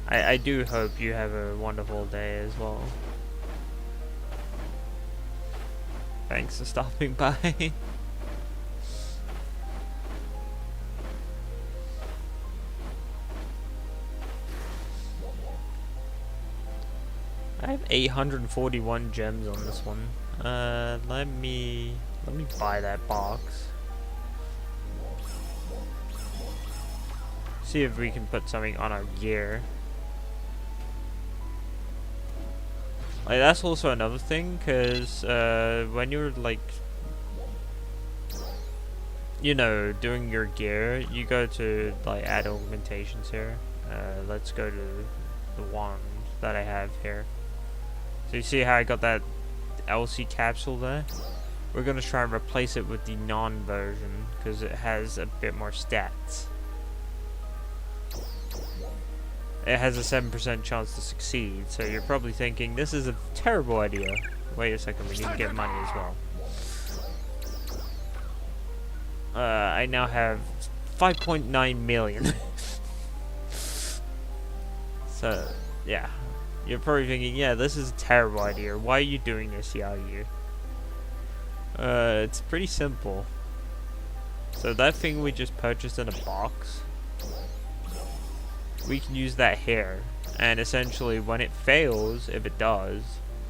I do hope you have a wonderful day as well. Thanks for stopping by. I have 841 gems on this one. Let me buy that box. See if we can put something on our gear. Like, that's also another thing, because when you're like, you know, doing your gear, you go to like add augmentations here. Let's go to the wand that I have here. So you see how I got that LC capsule there. We're going to try and replace it with the non-version because it has a bit more stats. It has a 7% chance to succeed, so you're probably thinking, this is a terrible idea. Wait a second, we need to get money as well. I now have 5.9 million. So, yeah. You're probably thinking, yeah, this is a terrible idea. Why are you doing this, Yagyuu? It's pretty simple. So that thing we just purchased in a box, we can use that here. And essentially, when it fails, if it does,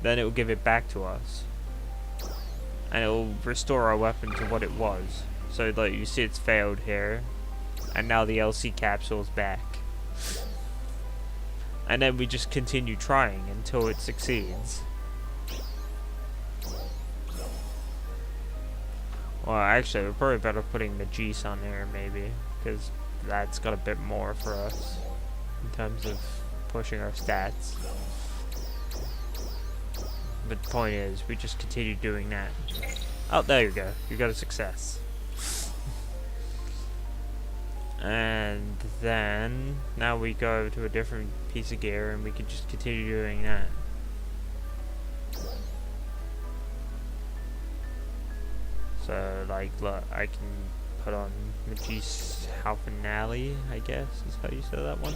then it will give it back to us. And it will restore our weapon to what it was. So like you see it's failed here. And now the LC capsule is back. And then we just continue trying until it succeeds. Well, actually, we're probably better putting the G's on there, maybe. Because that's got a bit more for us. In terms of pushing our stats. But the point is, we just continue doing that. Oh, there you go. You got a success. And then, now we go to a different piece of gear and we can just continue doing that. So, like, look, I can put on Magis Halfinale, I guess, is how you say that one.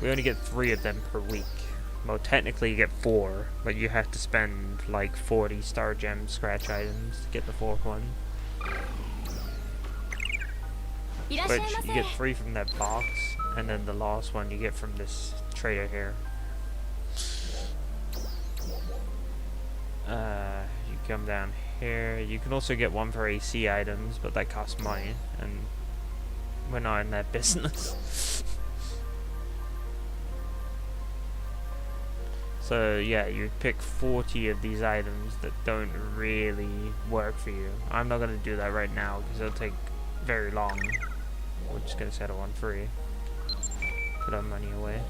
We only get 3 of them per week. Well, technically you get 4, but you have to spend, like, 40 Star Gem scratch items to get the 4th one. Which you get 3 from that box, and then the last one you get from this trader here. You come down here. You can also get 1 for AC items, but that costs money, and we're not in that business. So yeah, you pick 40 of these items that don't really work for you. I'm not going to do that right now, because it'll take very long. We're just gonna settle on free. Put our money away.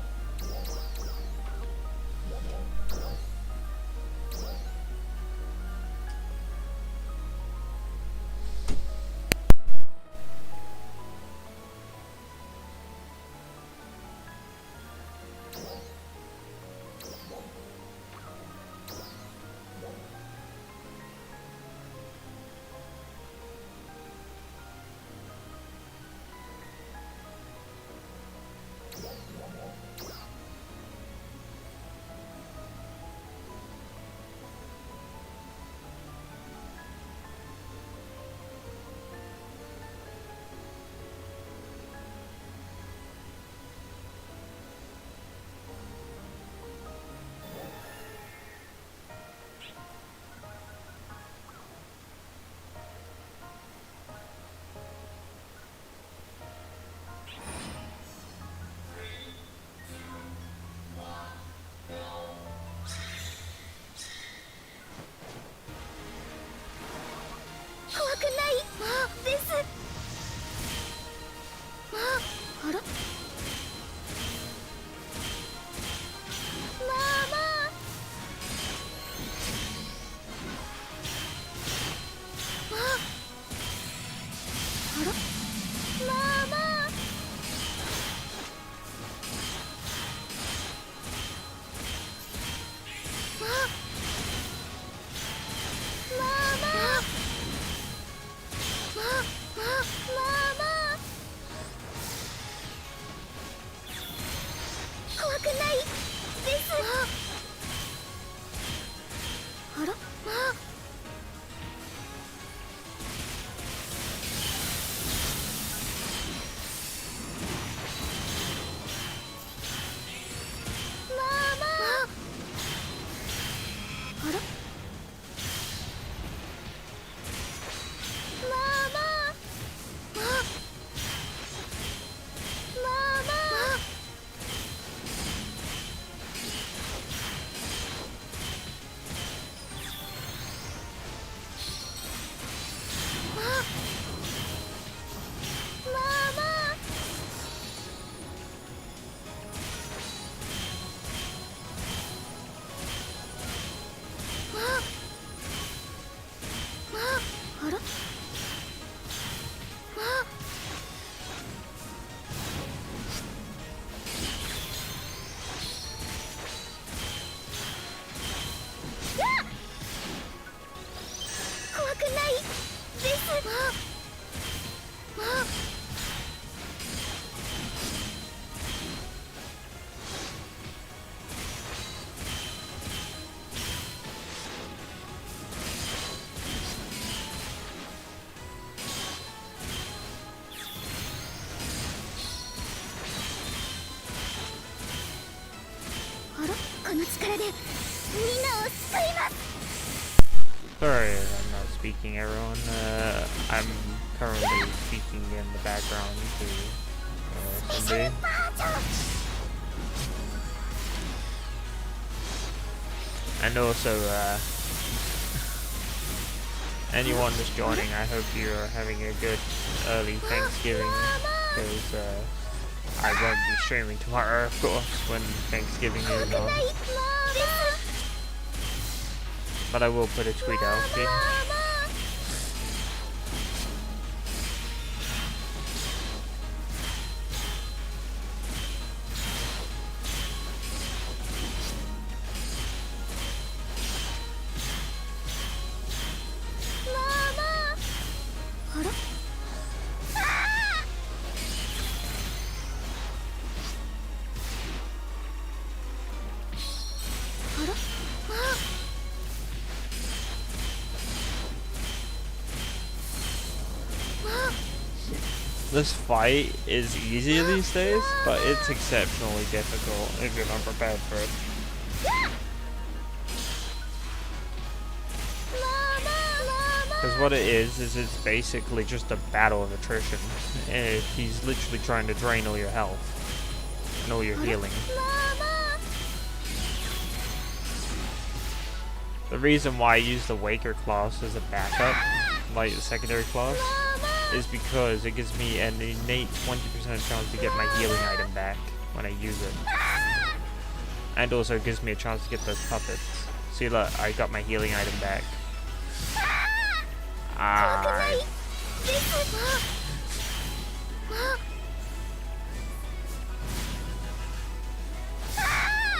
Sorry, I'm not speaking, everyone. I'm currently speaking in the background to somebody. And also, anyone just joining, I hope you're having a good early Thanksgiving, because I won't be streaming tomorrow, of course, when Thanksgiving is on. But I will put a tweet out, okay? This fight is easy these days, but it's exceptionally difficult if you're not prepared for it. Because what it is it's basically just a battle of attrition. And he's literally trying to drain all your health and all your healing. The reason why I use the Waker class as a backup, like the secondary class, is because it gives me an innate 20% chance to get my healing item back when I use it. And also gives me a chance to get those puppets. See, look, I got my healing item back.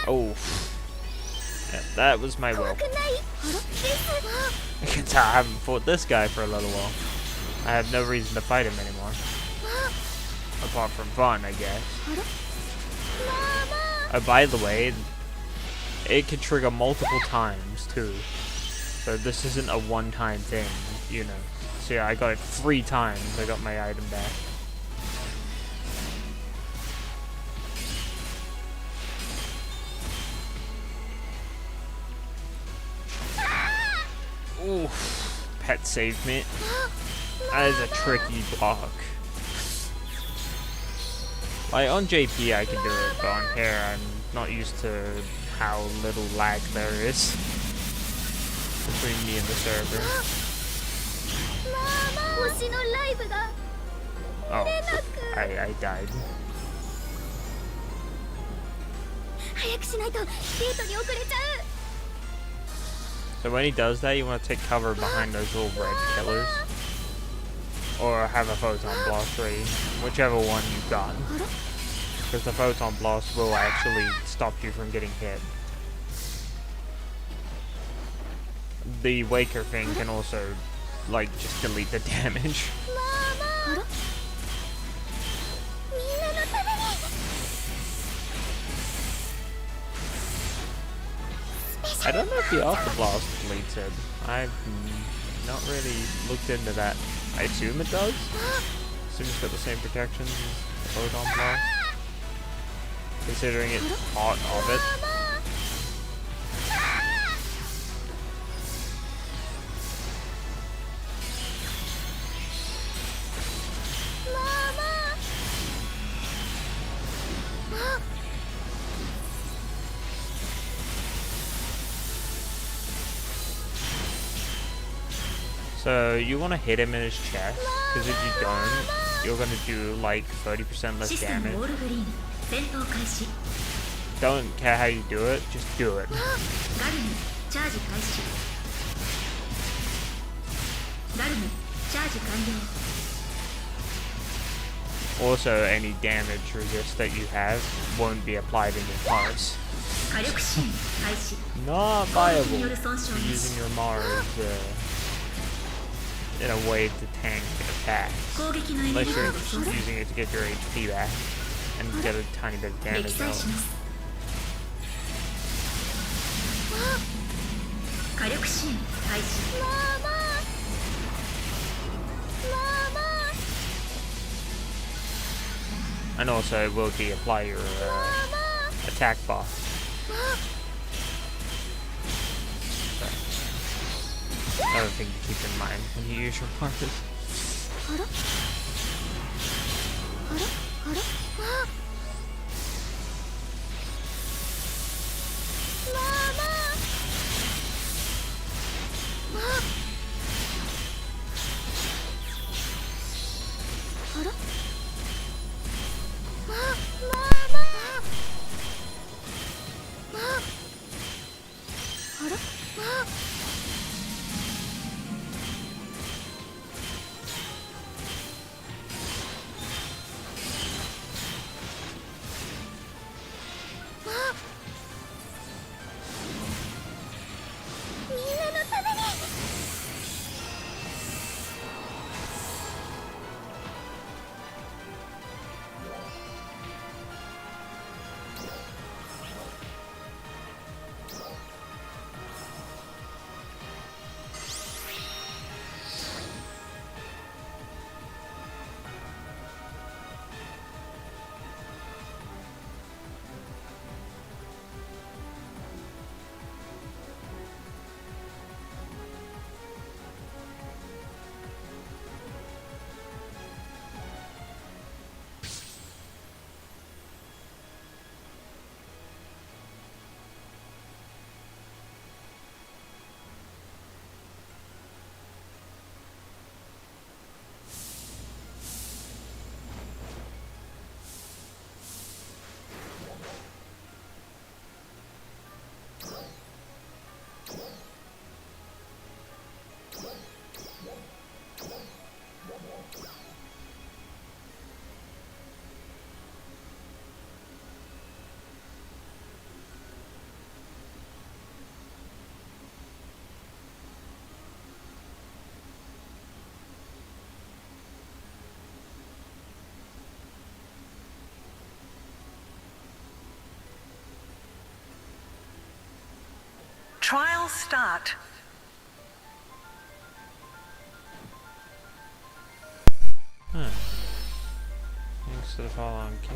Oh. Yeah, that was my will. I can tell I haven't fought this guy for a little while. I have no reason to fight him anymore. Apart from fun, I guess. Oh, by the way, it can trigger multiple times, too. So this isn't a one-time thing, you know. So yeah, I got it 3 times, I got my item back. Oof. Pet saved me. That is a tricky block. Like on JP I can do it, but on here I'm not used to how little lag there is between me and the server. Oh, I died. So when he does that, you want to take cover behind those little red killers. Or have a Photon Blast ready, whichever one you've got. Because the Photon Blast will actually stop you from getting hit. The Waker thing can also, like, just delete the damage. I don't know if the Alpha Blast deletes it. I've not really looked into that. I assume it does. Assume it's got the same protections as the Photon Blast. Considering it's part of it. So you want to hit him in his chest, because if you don't, you're going to do like 30% less damage. Don't care how you do it, just do it. Also, any damage resist that you have won't be applied in your parts. Not viable using your Mars in a way to tank attacks, unless you're just using it to get your HP back and get a tiny bit of damage out. And also it will de-apply your attack buff. another thing to keep in mind when you use your mark. あらあらあらあママああらママあらみんなのためにTrial start. Thanks to the follow-on kick.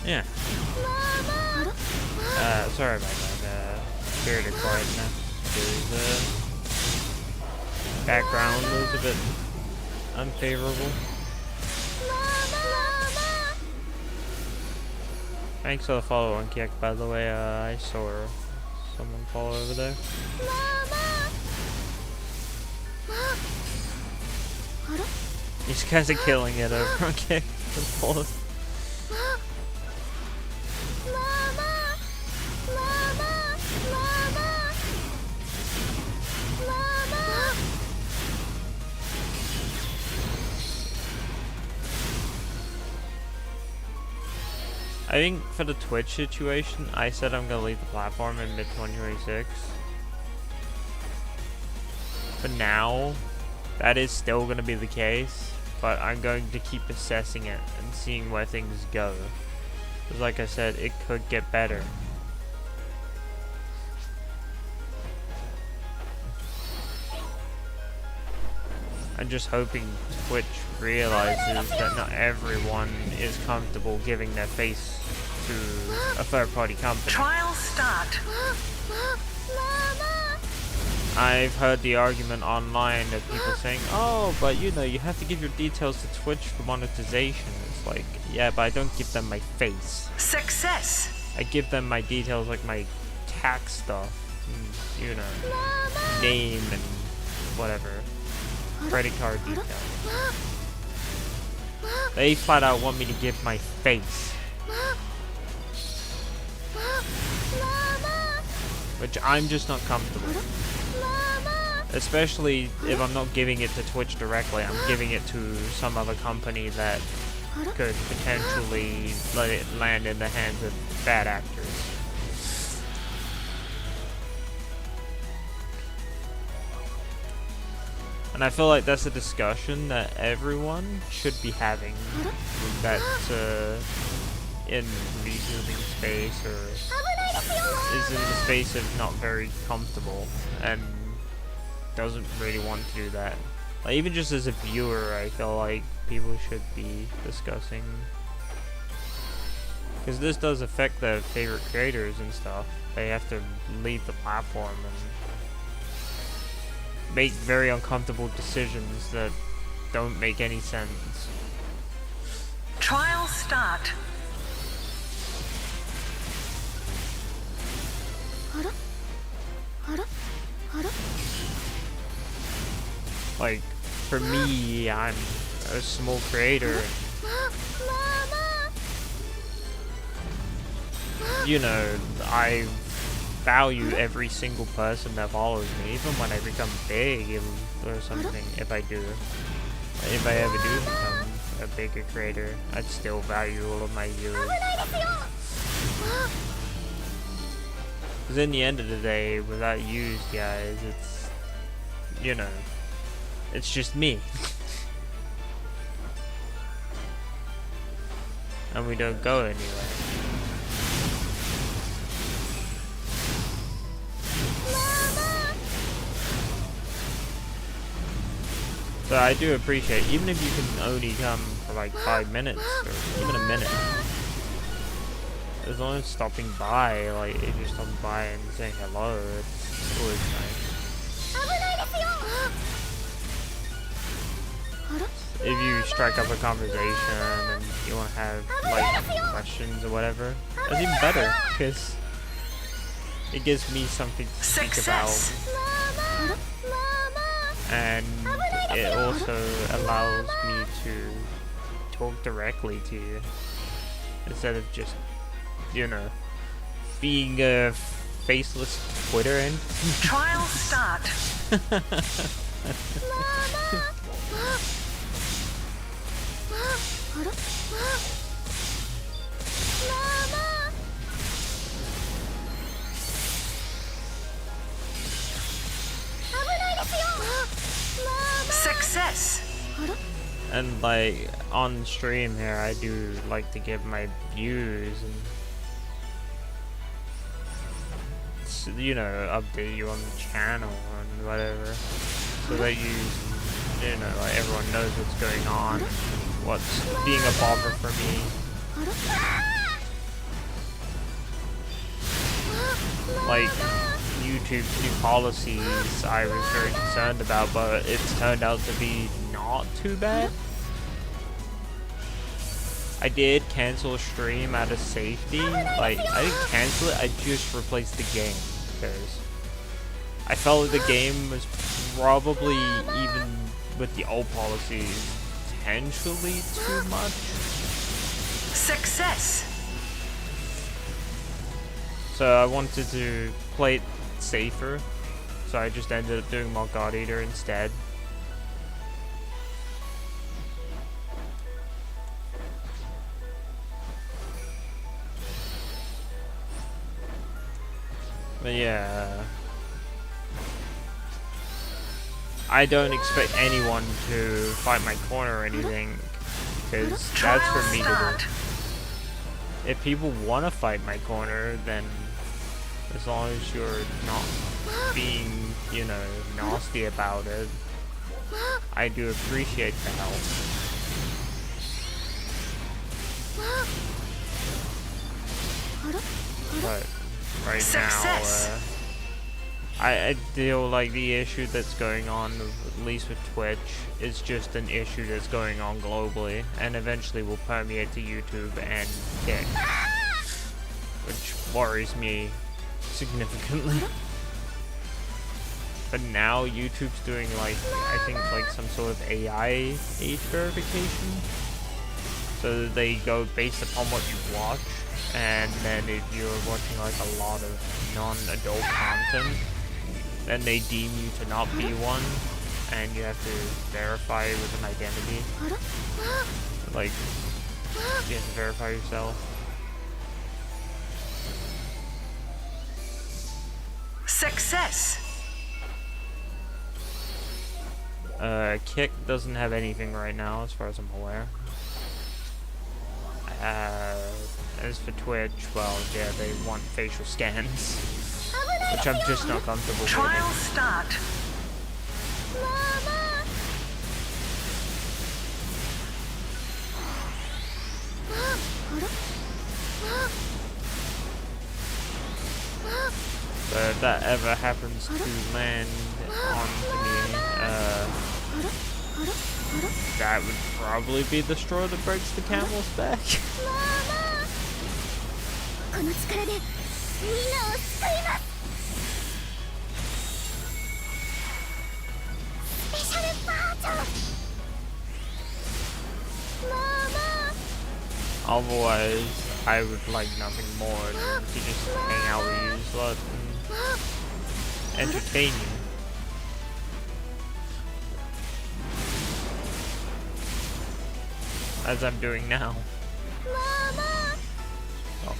Yeah. Sorry about that. Period of quietness. The background was a bit unfavorable. Thanks for the follow on Kiek, by the way. I saw someone follow over there. These guys are killing it over on Kiek. I think for the Twitch situation, I said I'm gonna leave the platform in mid-2026. For now, that is still gonna be the case, but I'm going to keep assessing it and seeing where things go. Because like I said, it could get better. I'm just hoping Twitch realizes that not everyone is comfortable giving their face to a third-party company. Trial start. I've heard the argument online of people saying, oh, but you know, you have to give your details to Twitch for monetization. It's like, yeah, but I don't give them my face. Success. I give them my details, like my tax stuff, and, you know, name and whatever. Credit card details. They flat out want me to give my face. Which I'm just not comfortable with. Especially if I'm not giving it to Twitch directly, I'm giving it to some other company that could potentially let it land in the hands of bad actors. And I feel like that's a discussion that everyone should be having that's in the YouTubing space or is in the space of not very comfortable and doesn't really want to do that. Like, even just as a viewer, I feel like people should be discussing, because this does affect their favorite creators and stuff. They have to leave the platform and make very uncomfortable decisions that don't make any sense. Trial start. Like, for me, I'm a small creator and, you know, I value every single person that follows me, even when I become big or something. If I ever do become a bigger creator, I'd still value all of my viewers. Because in the end of the day, without you guys, it's, you know, it's just me. And we don't go anywhere. So I do appreciate, even if you can only come for like 5 minutes or even a minute, as long as stopping by, like if you're stopping by and saying hello, it's always nice. If you strike up a conversation and you want to have like questions or whatever, that's even better because it gives me something to speak about. And it also allows me to talk directly to you instead of just, you know, being a faceless Twitter end. Trial start. Success. And like on stream here, I do like to give my views and, you know, update you on the channel and whatever, so that you know, like everyone knows what's going on, what's being a bother for me. like YouTube's new policies I was very concerned about, but it's turned out to be not too bad. I did cancel a stream out of safety. Like, I didn't cancel it, I just replaced the game because I felt like the game was probably, even with the old policies, potentially too much. Success. So I wanted to play it safer, so I just ended up doing more God Eater instead. But yeah, I don't expect anyone to fight my corner or anything, because that's for me to do. If people want to fight my corner, then as long as you're not being, you know, nasty about it, I do appreciate the help. But right now, I feel like the issue that's going on, at least with Twitch, is just an issue that's going on globally, and eventually will permeate to YouTube and Kick, which worries me significantly. But now YouTube's doing, like, I think like some sort of AI age verification, so that they go based upon what you watch, and then if you're watching like a lot of non-adult content, then they deem you to not be one, and you have to verify with an identity. Like, you have to verify yourself. Success. Kick doesn't have anything right now, as far as I'm aware. As for Twitch, well, yeah, they want facial scans, which I'm just not comfortable with. Trial start. So if that ever happens to land onto me, that would probably be the straw that breaks the camel's back. Otherwise, I would like nothing more than to just hang out with you, slut, and entertain you. As I'm doing now. Oh.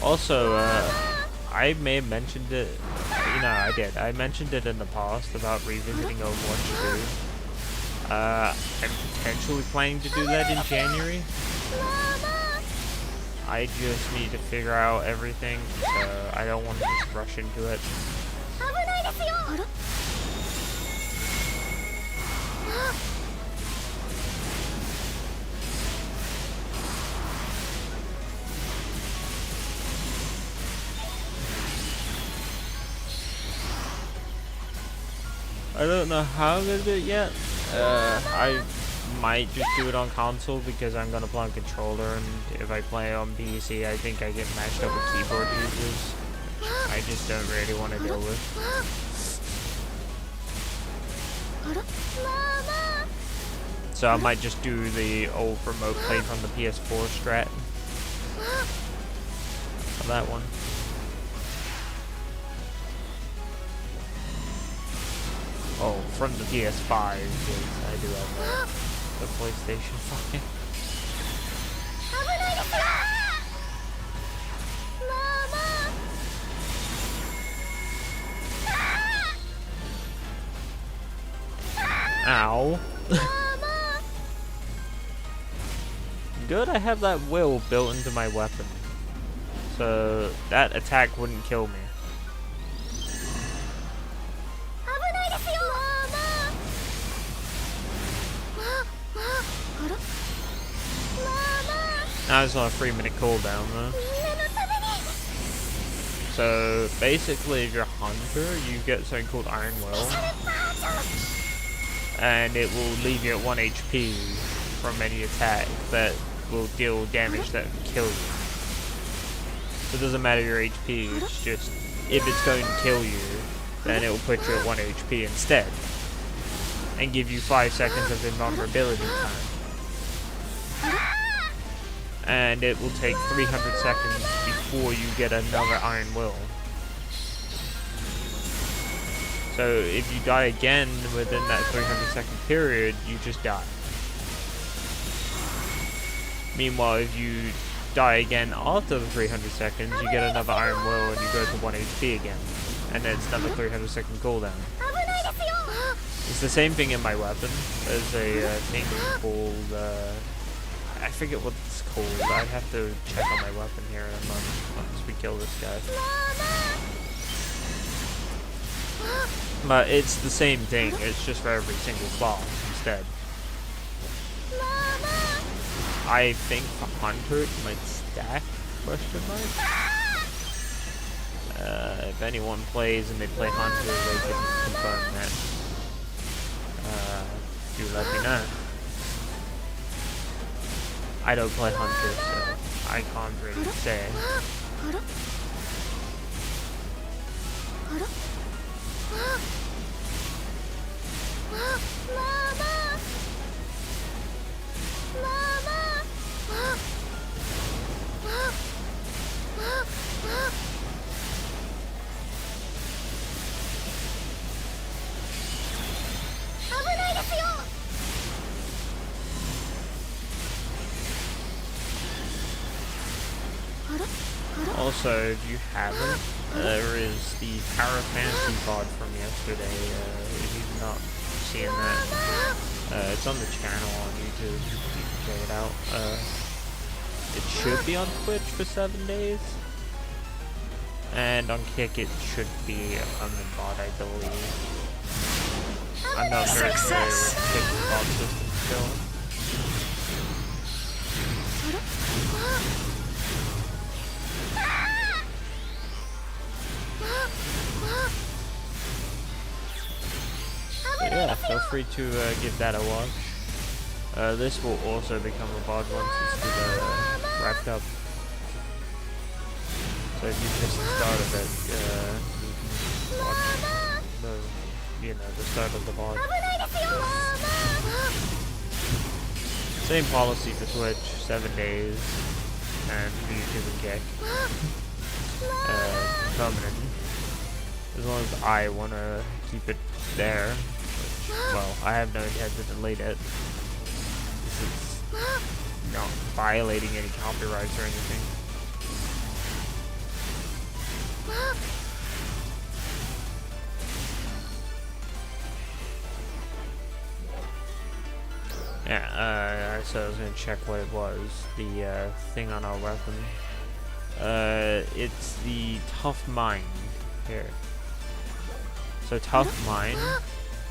Also, I may have mentioned it, you know, I did. I mentioned it in the past about revisiting Overwatch 2. I'm potentially planning to do that in January. I just need to figure out everything, so I don't want to just rush into it. I don't know how I'm gonna do it yet. I might just do it on console because I'm gonna play on controller, and if I play on PC, I think I get matched up with keyboard users. I just don't really want to deal with. So I might just do the old remote play from the PS4 strat. For that one. Oh, from the PS5, because I do have the PlayStation 5. Ow. Good, I have that will built into my weapon, so that attack wouldn't kill me. Now it's on a 3-minute cooldown though. So basically, if you're a hunter, you get something called Iron Will, and it will leave you at 1 HP from any attack that will deal damage that can kill you. So it doesn't matter your HP, it's just if it's going to kill you, then it will put you at 1 HP instead, and give you 5 seconds of invulnerability time. And it will take 300 seconds before you get another Iron Will. So if you die again within that 300 second period, you just die. Meanwhile, if you die again after the 300 seconds, you get another Iron Will and you go to 1 HP again. And then it's another 300 second cooldown. It's the same thing in my weapon. There's a thing called, I forget what it's called. I'd have to check on my weapon here in a moment once we kill this guy. But it's the same thing, it's just for every single boss instead. I think for Hunter it might stack, question mark. If anyone plays and they play Hunter, they can confirm that. Do let me know. I don't play Hunter, so I can't really say. Also, if you haven't, there is the Phantasy VOD from yesterday. If you've not seen that, it's on the channel on YouTube. You can check it out. It should be on Twitch for 7 days, and on Kick it should be a permanent VOD, I believe. I'm not very familiar with Kick's VOD system still. But yeah, feel free to give that a watch. This will also become a VOD once it's wrapped up. So if you missed the start of it, you can watch the start of the VOD. Same policy for Twitch, 7 days, and for YouTube and Kick. Permanent. As long as I want to keep it there, which, well, I have no intent to delete it. This is not violating any copyrights or anything. Yeah, so I was going to check what it was, the thing on our weapon. It's the Tough Mind here. So Tough Mind,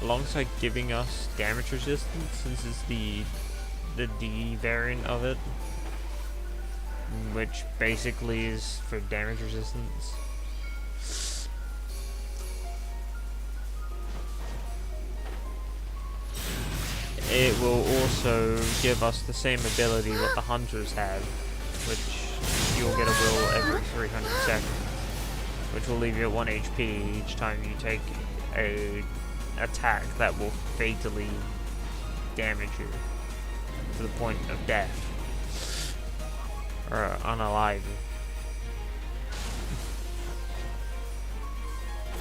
alongside giving us damage resistance, since it's the D variant of it, which basically is for damage resistance. It will also give us the same ability what the hunters have, which you'll get a will every 300 seconds, which will leave you at 1 HP each time you take a attack that will fatally damage you to the point of death or unalive you.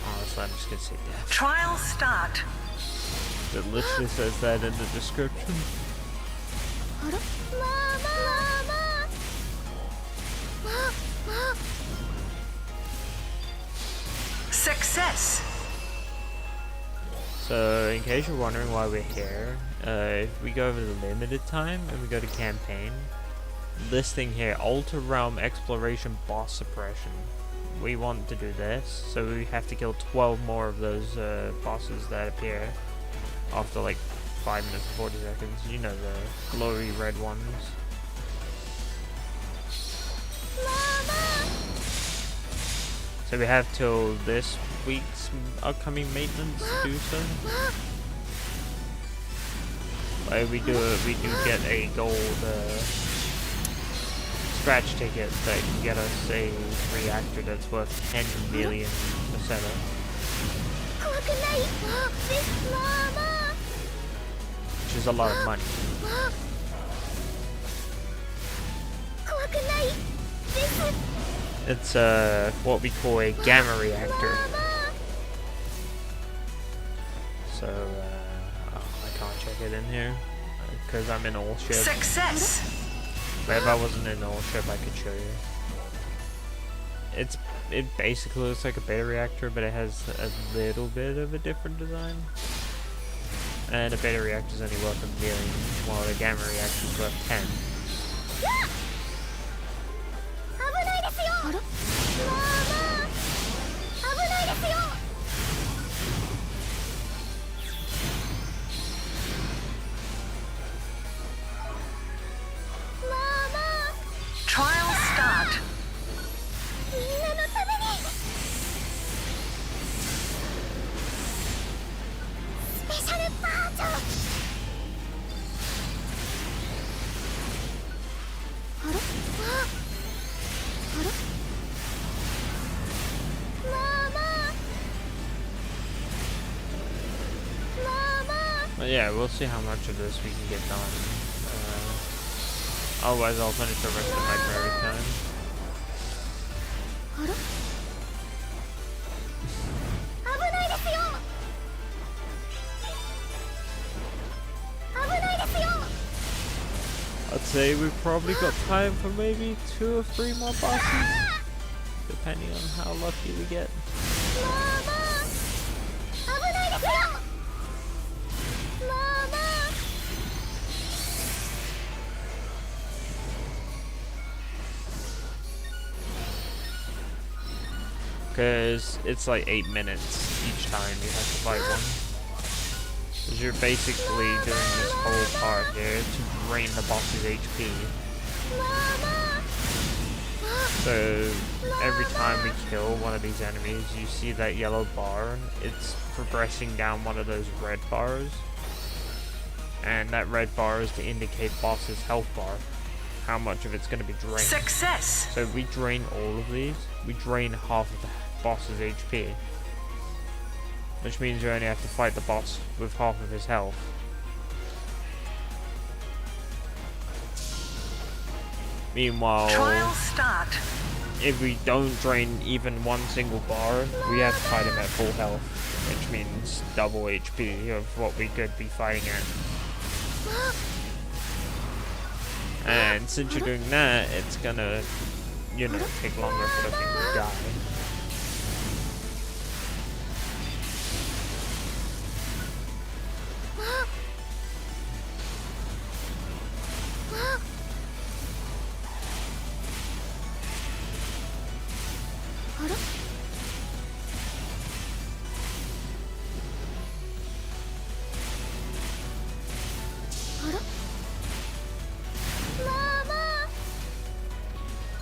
Honestly, I'm just gonna say death. Trial start. It literally says that in the description. Success. So, in case you're wondering why we're here, if we go over the limited time and we go to campaign, listing here, Alter Realm Exploration Boss Suppression. We want to do this, so we have to kill 12 more of those bosses that appear after like 5 minutes and 40 seconds. You know, the glowy red ones. So we have till this week's upcoming maintenance to do so. Like we do get a gold scratch ticket that can get us a reactor that's worth 10 million to set up. Which is a lot of money. It's what we call a gamma reactor. So I can't check it in here because I'm in all ship. Success. But if I wasn't in all ship, I could show you. It basically looks like a beta reactor, but it has a little bit of a different design. And a beta reactor is only worth 1 million, while the gamma reactor is worth 10. Trial start. But yeah, we'll see how much of this we can get done. Otherwise, I'll finish the rest of my prairie time. I'd say we've probably got time for maybe 2 or 3 more bosses, depending on how lucky we get. Because it's like 8 minutes each time you have to fight one. Because you're basically doing this whole part here to drain the boss's HP. So every time we kill one of these enemies, you see that yellow bar. It's progressing down one of those red bars. And that red bar is to indicate boss's health bar. How much of it's going to be drained. Success. So if we drain all of these, we drain half of the boss's HP. Which means you only have to fight the boss with half of his health. Meanwhile, Trial start. if we don't drain even one single bar, we have to fight him at full health. Which means double HP of what we could be fighting at. And since you're doing that, it's gonna, you know, take longer for the thing to die.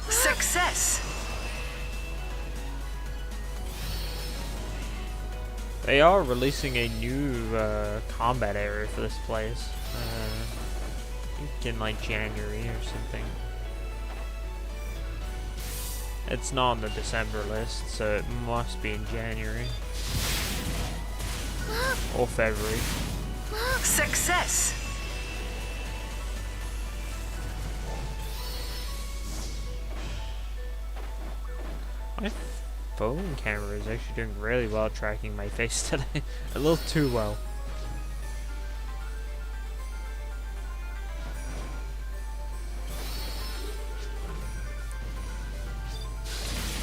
Success. They are releasing a new combat area for this place. I think in like January or something. It's not on the December list, so it must be in January. Or February. Success. My phone camera is actually doing really well tracking my face today. A little too well.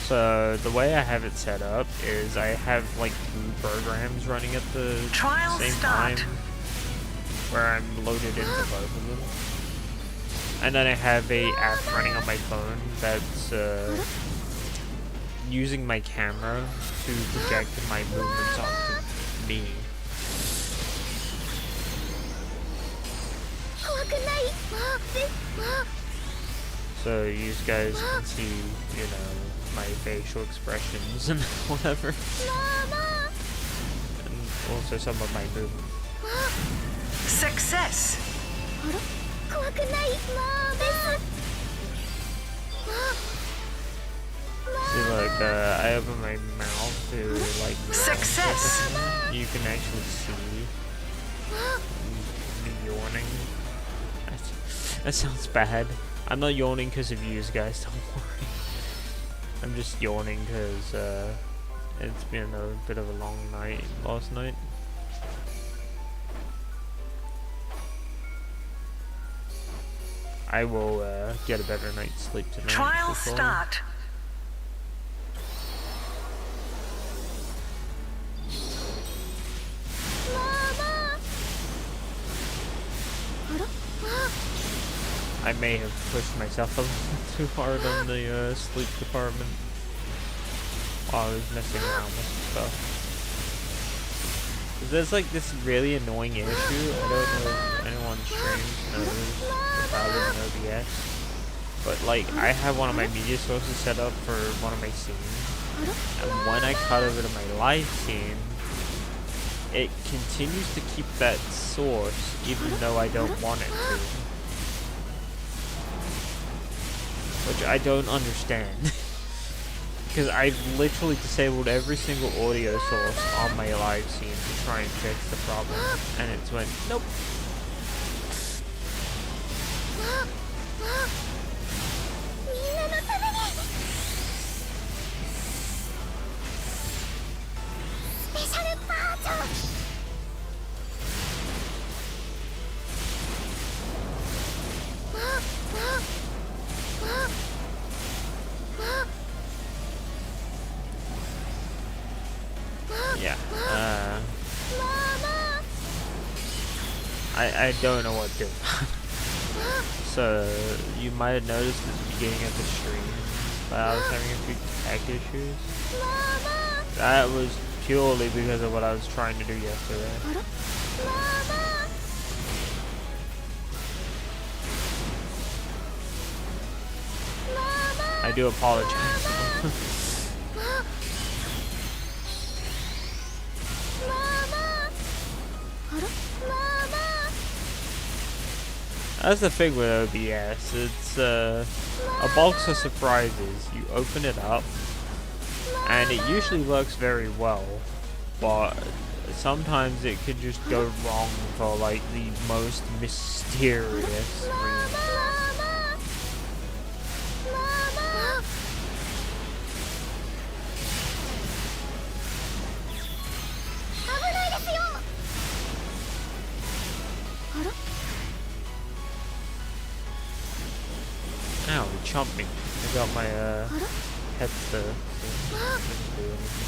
So the way I have it set up is I have like 2 programs running at the Trial same start. time where I'm loaded into both of them. And then I have a app running on my phone that's using my camera to project my movements onto me. So you guys can see, you know, my facial expressions and whatever. And also some of my movement. Success. See, like, I open my mouth to, like, Success. you can actually see me yawning. That sounds bad. I'm not yawning because of you guys, don't worry. I'm just yawning because, it's been a bit of a long night last night. I will, get a better night's sleep tonight. Trial for sure. start. I may have pushed myself a little too hard on the sleep department while I was messing around with stuff. 'Cause there's like this really annoying issue. I don't know if anyone streams knows about it in OBS, but like I have one of my media sources set up for one of my scenes, and when I cut over to my live scene, it continues to keep that source even though I don't want it to. Which I don't understand. Because I've literally disabled every single audio source on my live scene to try and fix the problem. And it's went, nope. Yeah, I don't know what to do. So, you might have noticed at the beginning of the stream that I was having a few tech issues. That was purely because of what I was trying to do yesterday. I do apologize. That's the thing with OBS, it's a box of surprises. You open it up, and it usually works very well, but sometimes it could just go wrong for like the most mysterious reason. Ow, he chomped me. I got my head to do anything.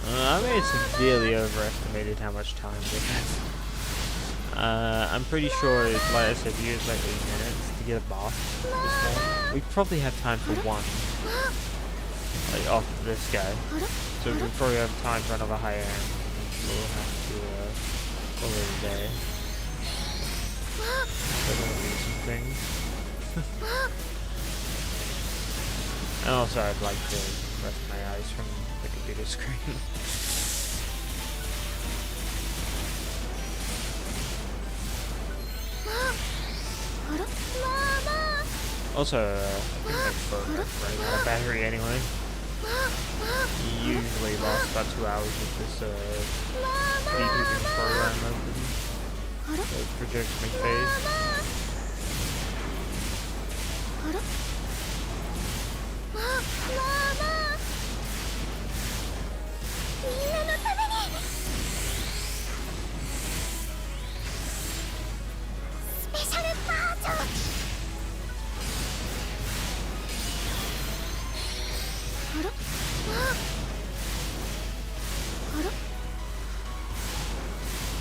I may have severely overestimated how much time we have. I'm pretty sure, like I said, you use like 8 minutes to get a boss this one. We probably have time for one, like off this guy. So we probably have time for another high end. We'll have to call it a day. So I'm gonna do some things. And also I'd like to rest my eyes from the computer screen. Also, I think my phone is running out of battery anyway. You usually lost about 2 hours with this VTubing program open. So it projects my face.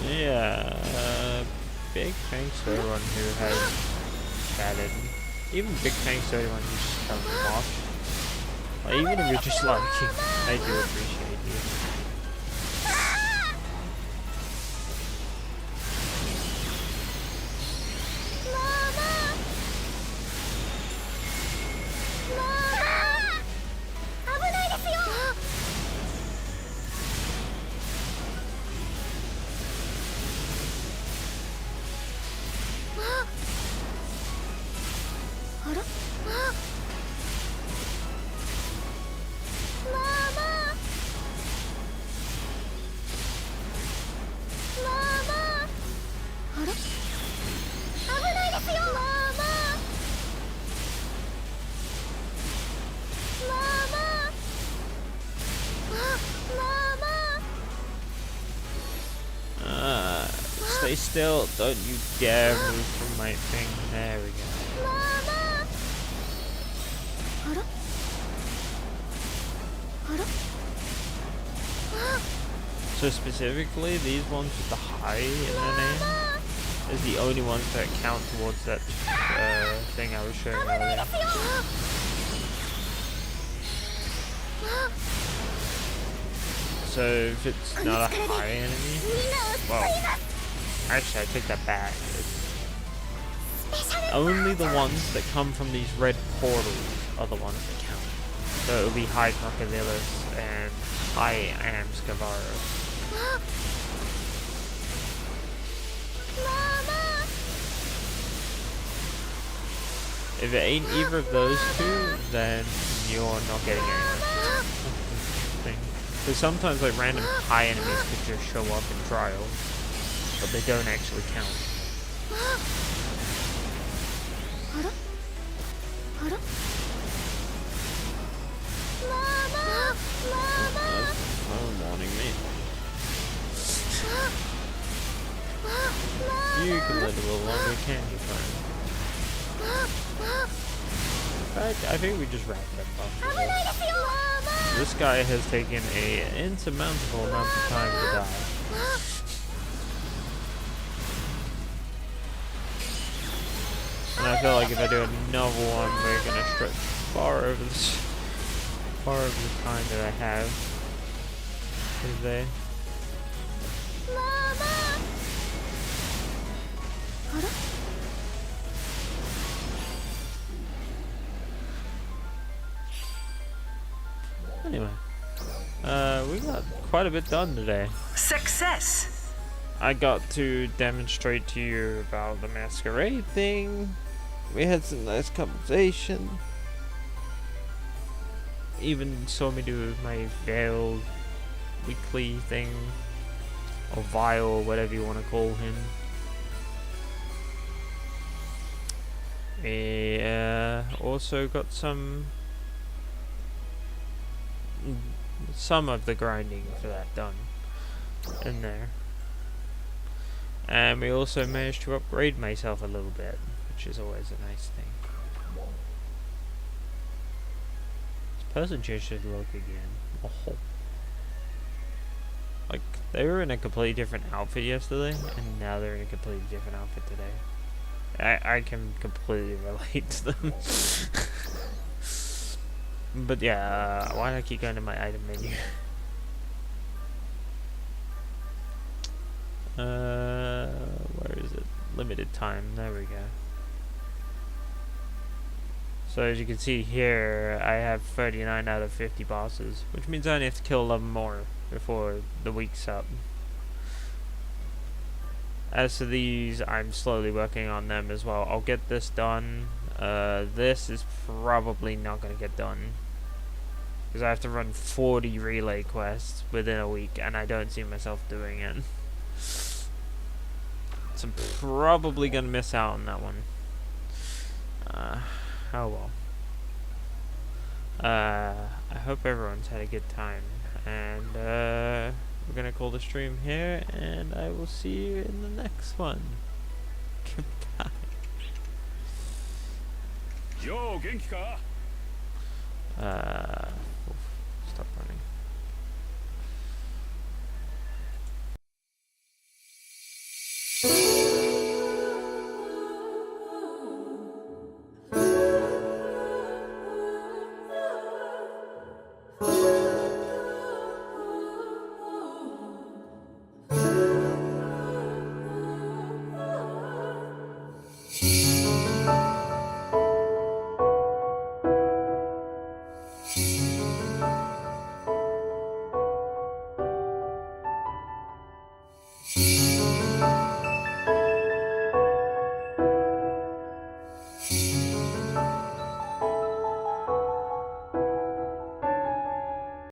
Yeah, big thanks to everyone who has chatted. Even big thanks to everyone who's just come and watched. Like, even if you're just like, I do appreciate you. Stay still, don't you dare move from my thing. There we go. So specifically, these ones with the high in their name is the only ones that count towards that thing I was showing earlier. So if it's not a high enemy, well, actually I take that back. It's only the ones that come from these red portals are the ones that count. So it will be high Crocodilus and high Amscavaro. If it ain't either of those two, then you're not getting anything. Because sometimes like random high enemies could just show up in trials, but they don't actually count. Oh, warning me. You can live a little longer, can't you, friend? I think we just wrapped them up. This guy has taken an insurmountable amount of time to die. And I feel like if I do another one, we're gonna stretch far over the time that I have today. Anyway, we got quite a bit done today. Success. I got to demonstrate to you about the masquerade thing. We had some nice conversation. Even saw me do my veiled weekly thing, or Vile, or whatever you want to call him. We also got some of the grinding for that done in there, and we also managed to upgrade myself a little bit, which is always a nice thing. This person changed his look again. Oh. Like, they were in a completely different outfit yesterday, and now they're in a completely different outfit today. I can completely relate to them. But yeah, why do I keep going to my item menu? Where is it? Limited time, there we go. So as you can see here, I have 39 out of 50 bosses, which means I only have to kill 11 more before the week's up. As to these, I'm slowly working on them as well. I'll get this done. This is probably not going to get done, because I have to run 40 relay quests within a week, and I don't see myself doing it. So I'm probably going to miss out on that one. Oh well. I hope everyone's had a good time, and we're going to call the stream here, and I will see you in the next one. Goodbye. Yo, genki ka? Stop running.